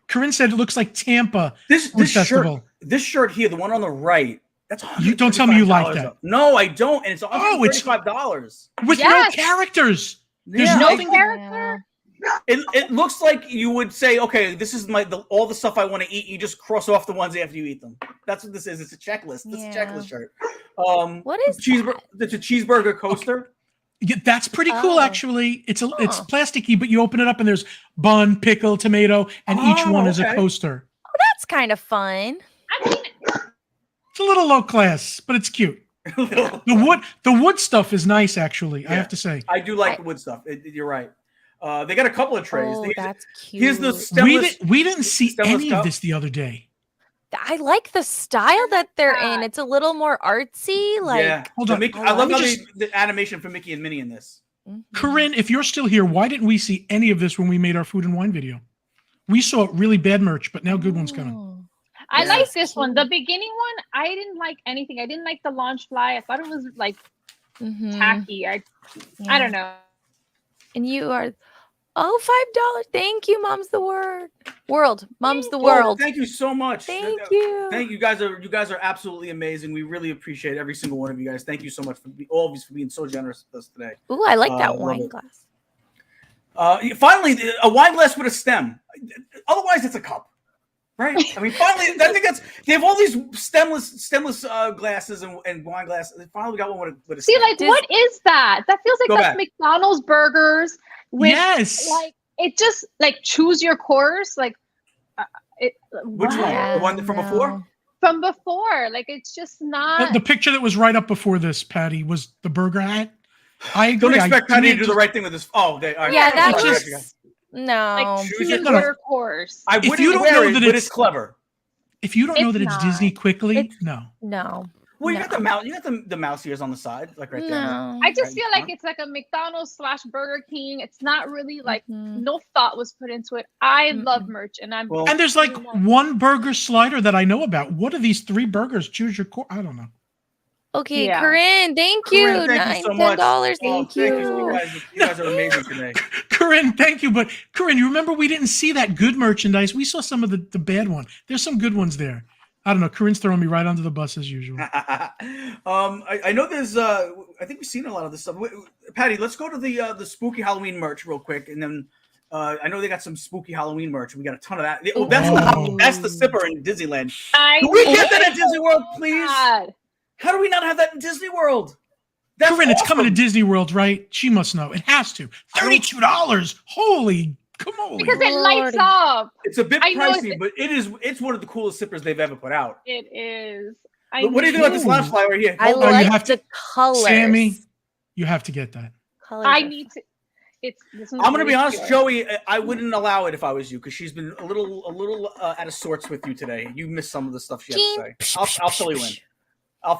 Corinne said it looks like Tampa. This shirt here, the one on the right, that's you don't tell me you like that. No, I don't. And it's $135 with no characters. There's nothing. Character. It looks like you would say, okay, this is all the stuff I want to eat. You just cross off the ones after you eat them. That's what this is. It's a checklist. This is a checklist shirt. What is cheeseburger? It's a cheeseburger coaster. Okay. Yeah, that's pretty cool, actually. It's plasticky, but you open it up and there's bun, pickle, tomato, and each one is a coaster. Oh, that's kind of fun. I mean, it's a little low class, but it's cute. The wood stuff is nice, actually. Yeah. I have to say. I do like the wood stuff. You're right. They got a couple of trays. That's cute. Here's the stemless. We didn't see any of this the other day. I like the style that they're in. It's a little more artsy. Hold on. I love the animation for Mickey and Minnie in this. Corinne, if you're still here, why didn't we see any of this when we made our food and wine video? We saw really bad merch, but now good one's coming. I like this one. The beginning one, I didn't like anything. I didn't like the launch fly. I thought it was like tacky. I don't know. And you are, $5. Thank you, Mom's the World. Mom's the World. Thank you so much. Thank you. Thank you. You guys are absolutely amazing. We really appreciate every single one of you guys. Thank you so much for all of you for being so generous with us today. Ooh, I like that wine glass. Finally, a wine glass with a stem. Otherwise, it's a cup. Right. I mean, finally, I think they have all these stemless glasses and wine glasses. They finally got one with a stem. See, like, what is that? That feels like that's McDonald's burgers. With, like, it just like choose your course. Like, which one? The one from before? From before, like, it's just not. The picture that was right up before this, Patty, was the burger hat. I agree. Don't expect Patty to do the right thing with this. Oh, that was. No, like choose your course. I wouldn't wear it, but it's clever. If you don't know that it's Disney quickly, no. Well, you got the mouse. You got the mouse ears on the side, like right there. I just feel like it's like a McDonald's / Burger King. It's not really like no thought was put into it. I love merch, and and there's like one burger slider that I know about. What are these 3 burgers? Choose your course. I don't know. Okay, Corinne, thank you. Thank you so much. $10. Thank you. You guys are amazing today. Corinne, thank you. But Corinne, you remember we didn't see that good merchandise. We saw some of the bad one. There's some good ones there. I don't know. Corinne's throwing me right under the bus as usual. I know there's I think we've seen a lot of this stuff. Patty, let's go to the spooky Halloween merch real quick, and then I know they got some spooky Halloween merch. We got a ton of that. That's the sipper in Disneyland. Can we get that at Disney World, please? God. How do we not have that in Disney World? Corinne, it's coming to Disney World, right? She must know. It has to. $32. Holy, come on. Because it lights up. It's a bit pricey, but it's one of the coolest zippers they've ever put out. It is. What do you think about this launch fly right here? I like the colors. Sammy, you have to get that. I need to. I'm going to be honest, Joey. I wouldn't allow it if I was you, because she's been a little out of sorts with you today. You missed some of the stuff she had to say. I'll fill you in. I'll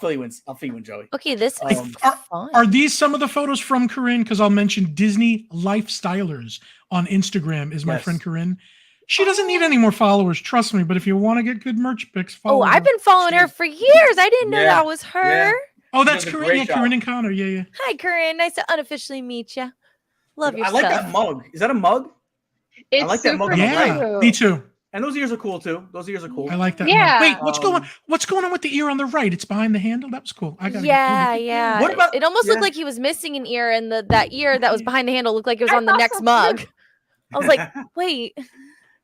fill you in, Joey. Okay, this is fun. Are these some of the photos from Corinne? Because I'll mention Disney Lifestylers on Instagram is my friend Corinne. She doesn't need any more followers, trust me. But if you want to get good merch pics, follow her. I've been following her for years. I didn't know that was her. Yeah. Oh, that's Corinne. Yeah, Corinne and Connor. Yeah. Hi, Corinne. Nice to unofficially meet you. Love your stuff. I like that mug. Is that a mug? I like that mug. Yeah, me too. And those ears are cool too. I like that. Yeah. Wait, what's going on with the ear on the right? It's behind the handle. That was cool. Yeah. What about? It almost looked like he was missing an ear, and that ear that was behind the handle looked like it was on the next mug. I was like, wait.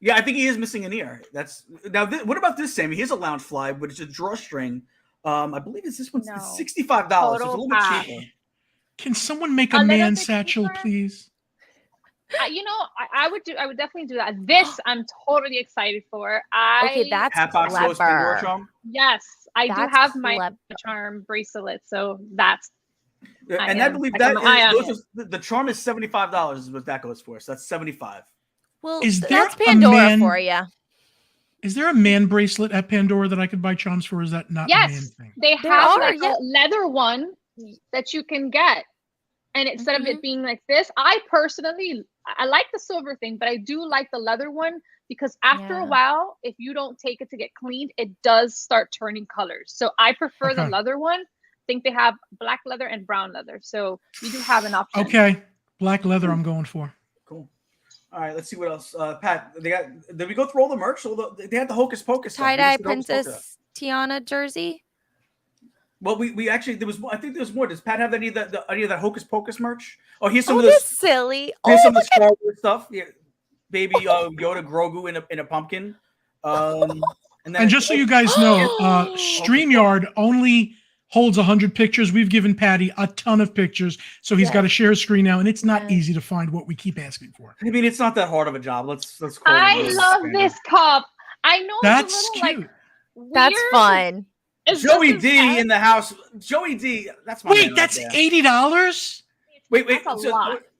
Yeah, I think he is missing an ear. That's now. What about this, Sammy? Here's a lounge fly, but it's a drawstring. I believe this one's $65. So it's a little bit cheaper. Can someone make a man satchel, please? I would definitely do that. This I'm totally excited for. Okay, that's clever. Yes, I do have my charm bracelet, so that's. And I believe that the charm is $75 is what that goes for. So that's $75. Well, that's Pandora for you. Is there a man bracelet at Pandora that I could buy charms for? Or is that not a man thing? They have a leather one that you can get. And instead of it being like this, I like the silver thing, but I do like the leather one because after a while, if you don't take it to get cleaned, it does start turning colors. So I prefer the leather one. I think they have black leather and brown leather. So you do have an option. Okay. Black leather I'm going for. Cool. All right, let's see what else. Pat, did we go through all the merch? They had the Hocus Pocus tie-dye Princess Tiana jersey. Well, we actually I think there was more. Does Pat have any of that Hocus Pocus merch? Oh, here's some of this silly. Here's some of the Star Wars stuff. Yeah, baby Yoda Grogu in a pumpkin. And just so you guys know, StreamYard only holds 100 pictures. We've given Patty a ton of pictures, so he's got to share his screen now, and it's not easy to find what we keep asking for. I mean, it's not that hard of a job. Let's call it. I love this cup. I know that's it's a little, cute. Weird. That's fun. Joey D in the house. Joey D. That's my wait. That's $80. Wait.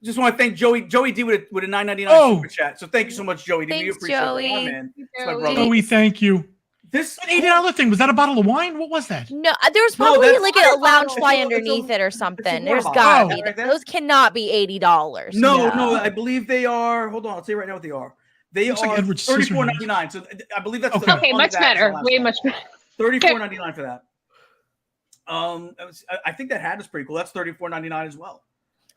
Just want to thank Joey D with a $9.99 super chat. So thank you so much, Joey D. Thanks, we appreciate Joey. it. Man. Joey, thank you. This $80 thing, was that a bottle of wine? What was that? No, there was probably like a lounge fly underneath it or something. There's got to be. Right, those cannot be $80. No, I believe they are. Hold on, I'll tell you right now what they are. They are like $34.99. So I believe that's okay. Much better. Way much better. $34.99 for that. I think that hat is pretty cool. That's $34.99 as well.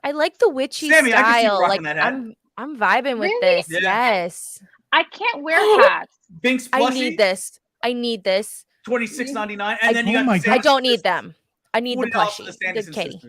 I like the witchy Sammy, style. I can see I'm vibing with this. Yeah. Yes. I can't wear hats. Binks plushie. I need this. $26.99. And then you got I don't need them. I need the plushie. The Katie.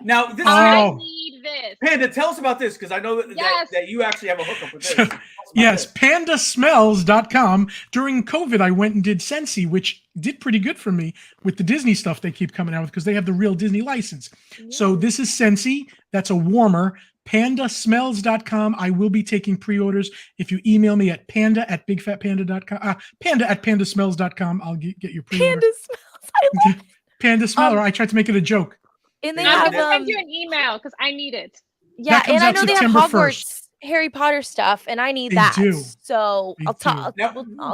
Now this I need this. Panda, tell us about this because I know that you actually have a hookup with this. Yes, pandasmells.com. During COVID, I went and did Scentsy, which did pretty good for me with the Disney stuff they keep coming out with because they have the real Disney license. Yeah. So this is Scentsy. That's a warmer. Pandasmells.com. I will be taking pre-orders. If you email me at panda@bigfatpanda.com, panda@pandasmells.com, I'll get your pre-order. Panda Smells. I love Panda Smeller. I tried to make it a joke. And they I'm gonna send you an email because I need it. Yeah, and I know they have Hogwarts Harry Potter stuff, and I need that. So I'll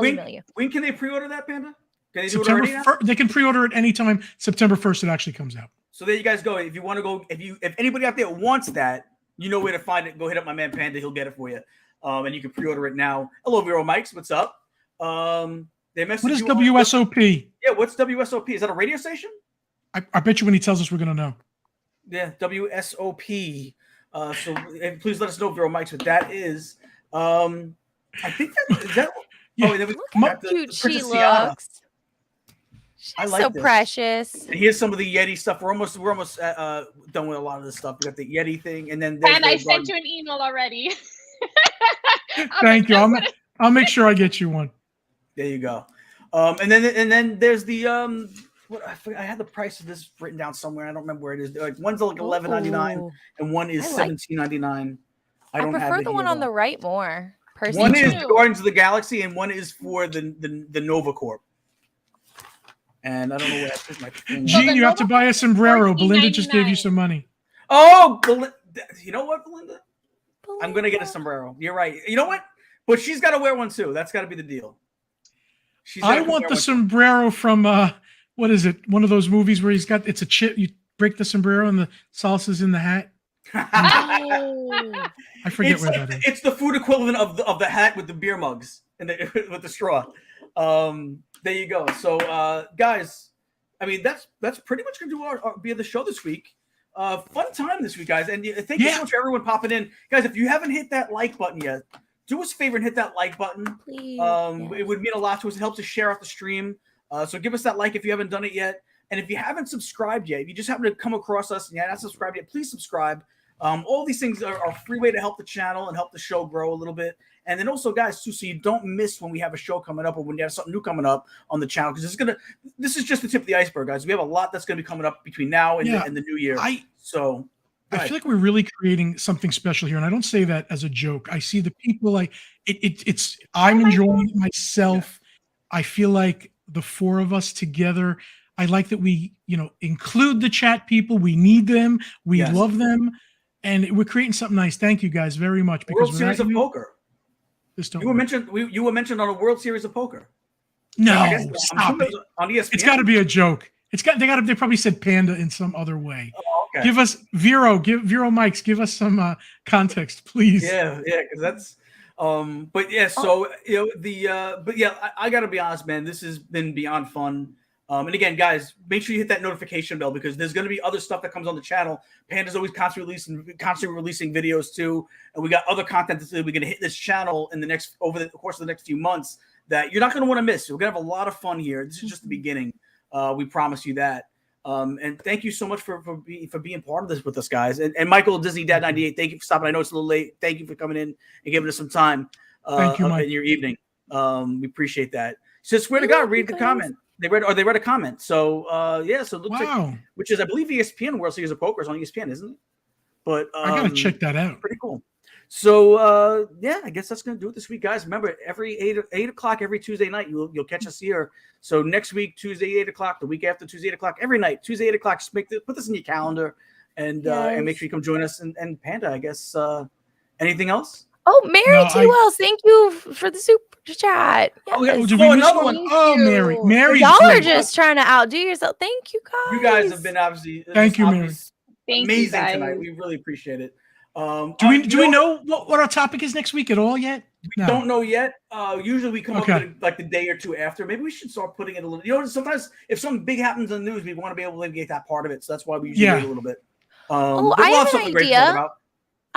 email you. When can they pre-order that, Panda? Can they do September it already? They can pre-order it anytime. September 1st, it actually comes out. So there you guys go. If you want to go, if anybody out there wants that, you know where to find it. Go hit up my man Panda. He'll get it for you. And you can pre-order it now. Hello, Vero Mikes. What's up? They messaged what is WSOP? Yeah, what's WSOP? Is that a radio station? I bet you when he tells us, we're going to know. Yeah, WSOP. So please let us know, Vero Mikes, what that is. I think that. Yeah. Oh, look how cute she looks. She's so precious. And here's some of the Yeti stuff. We're almost done with a lot of this stuff. We got the Yeti thing, and then I sent you an email already. Thank you. I'll make sure I get you one. There you go. And then there's the I had the price of this written down somewhere. I don't remember where it is. Like one's like $11.99 and one is $17.99. I prefer the one on the right more. Personally. One is Guardians of the Galaxy and one is for the Nova Corp. And I don't know where that's my thing. Gene, you have to buy a sombrero. Belinda just gave you some money. Oh, you know what, Belinda? I'm gonna get a sombrero. You're right. You know what? But she's got to wear one too. That's got to be the deal. I want the sombrero from what is it? One of those movies where it's a chip. You break the sombrero and the salsa's in the hat. I forget where that is. It's the food equivalent of the hat with the beer mugs and with the straw. There you go. So, guys, I mean that's pretty much gonna do be the show this week. Fun time this week, guys, and thank you so much for everyone popping in, guys. If you haven't hit that like button yet, do us a favor and hit that like button. Please. It would mean a lot to us. It helps us share out the stream. So give us that like if you haven't done it yet. And if you haven't subscribed yet, if you just happen to come across us and you're not subscribed yet, please subscribe. All these things are a free way to help the channel and help the show grow a little bit. And then also, guys, too, so you don't miss when we have a show coming up or when you have something new coming up on the channel, because this is just the tip of the iceberg, guys. We have a lot that's going to be coming up between now and, the new year. I feel like we're really creating something special here, and I don't say that as a joke. I see the people like it's. I'm enjoying it myself. Yeah. I feel like the four of us together. I like that we, include the chat people. We need them. We love them, and we're creating something nice. Thank you guys very much. Because World Series of Poker. You were mentioned on a World Series of Poker. No, stop it. On ESPN. It's got to be a joke. They probably said Panda in some other way. Oh, okay. Give us Vero Mikes. Give us some context, please. Yeah, because that's. But yeah, so I got to be honest, man. This has been beyond fun. And again, guys, make sure you hit that notification bell because there's going to be other stuff that comes on the channel. Panda's always constantly releasing videos too, and we got other content that we're going to hit this channel over the course of the next few months that you're not going to want to miss. We're going to have a lot of fun here. This is just the beginning. We promise you that. And thank you so much for being part of this with us, guys. And Michael Disney Dad 98, thank you for stopping. I know it's a little late. Thank you for coming in and giving us some time. Thank you, Mike. In your evening. We appreciate that. So swear to God, read the comment. They read a comment. So so it looks like, which is I believe ESPN World Series of Poker is on ESPN, isn't it? But I gotta check that out. Pretty cool. So I guess that's gonna do it this week, guys. Remember, every 8 o'clock every Tuesday night, you'll catch us here. So next week, Tuesday 8 o'clock, the week after Tuesday 8 o'clock, every night, Tuesday 8 o'clock. Just put this in your calendar and make sure you come join us. And Panda, I guess anything else? Oh, Mary T. Wells, thank you for the super chat. Yes. Did we miss another one? Oh, Mary. Y'all are just trying to outdo yourself. Thank you, guys. You guys have been obviously Mary. Amazing tonight. We really appreciate it. Do we know what our topic is next week at all yet? We don't know yet. Usually we come up with like the day or two after. Maybe we should start putting it a little. Sometimes if something big happens in the news, we want to be able to get that part of it. So that's why we usually wait a little bit. I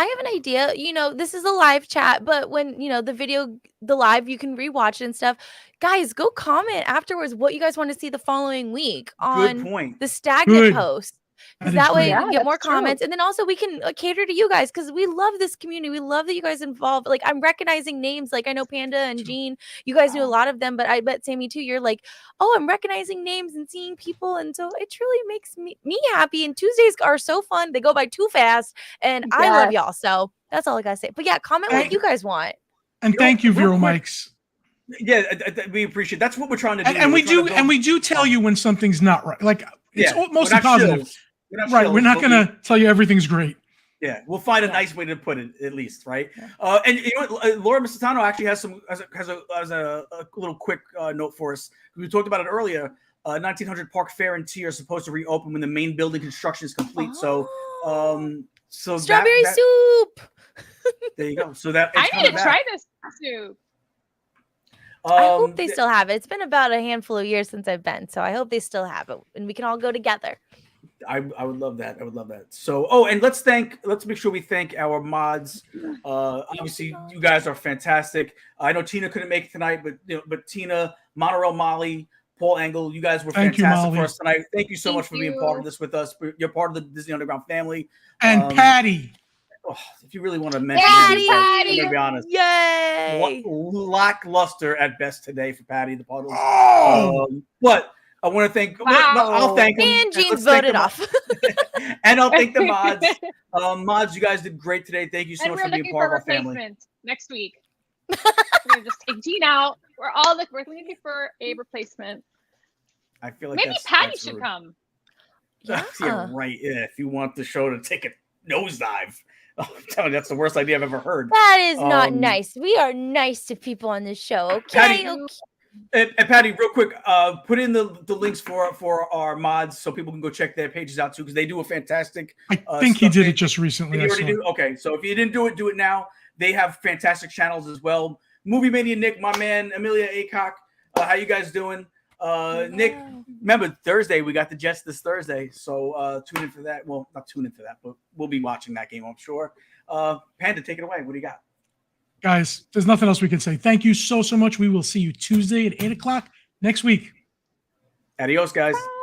have an idea. This is a live chat, but when, the live, you can rewatch it and stuff. Guys, go comment afterwards what you guys want to see the following week on the stagnant post. Because that way we can get more comments. And then also we can cater to you guys because we love this community. We love that you guys involved. Like, I'm recognizing names. Like, I know Panda and Gene. You guys knew a lot of them, but I bet Sammy too. You're like, oh, I'm recognizing names and seeing people. And so it truly makes me happy. And Tuesdays are so fun. They go by too fast. And I love y'all. So that's all I got to say. But yeah, comment what you guys want. And thank you, Vero Mikes. Yeah, we appreciate it. That's what we're trying to do. And we do tell you when something's not right. Like, it's mostly positive. We're not going to tell you everything's great. Yeah, we'll find a nice way to put it, at least, right? And you know what? Laura Misitano actually has a little quick note for us. We talked about it earlier. 1900 Park Fair and Tea are supposed to reopen when the main building construction is complete. So strawberry soup. There you go. So that I need to try this soup. I hope they still have it. It's been about a handful of years since I've been, so I hope they still have it, and we can all go together. I would love that. I would love that. So, and let's make sure we thank our mods. Obviously, you guys are fantastic. I know Tina couldn't make it tonight, but Tina, Monorail, Molly, Paul Angle, you guys were fantastic for us tonight. Thank you so much for being part of this with us. You're part of the Disney Underground family. And Patty. Oh, if you really want to mention Patty, I'm going to be honest. Yay! Lackluster at best today for Patty the Puddles. But I want to thank. I'll thank him. And Gene's voted off. And I'll thank the mods. Mods, you guys did great today. Thank you so much for being part of our family. Next week, we're gonna just take Gene out. We're looking for a replacement. I feel like maybe Patty should come. Yeah, right. Yeah, if you want the show to take a nosedive. I'm telling you, that's the worst idea I've ever heard. That is not nice. We are nice to people on this show. Okay. And Patty, real quick, put in the links for our mods so people can go check their pages out too, because they do a fantastic. I think he did it just recently. Did he already do? Okay, so if you didn't do it now. They have fantastic channels as well. Movie Mania Nick, my man, Amelia Acock, how you guys doing? Nick, remember Thursday we got the Jets this Thursday, so tune in for that. Well, not tune in for that, but we'll be watching that game, I'm sure. Panda, take it away. What do you got? Guys, there's nothing else we can say. Thank you so much. We will see you Tuesday at 8 o'clock next week. Adios, guys. Bye.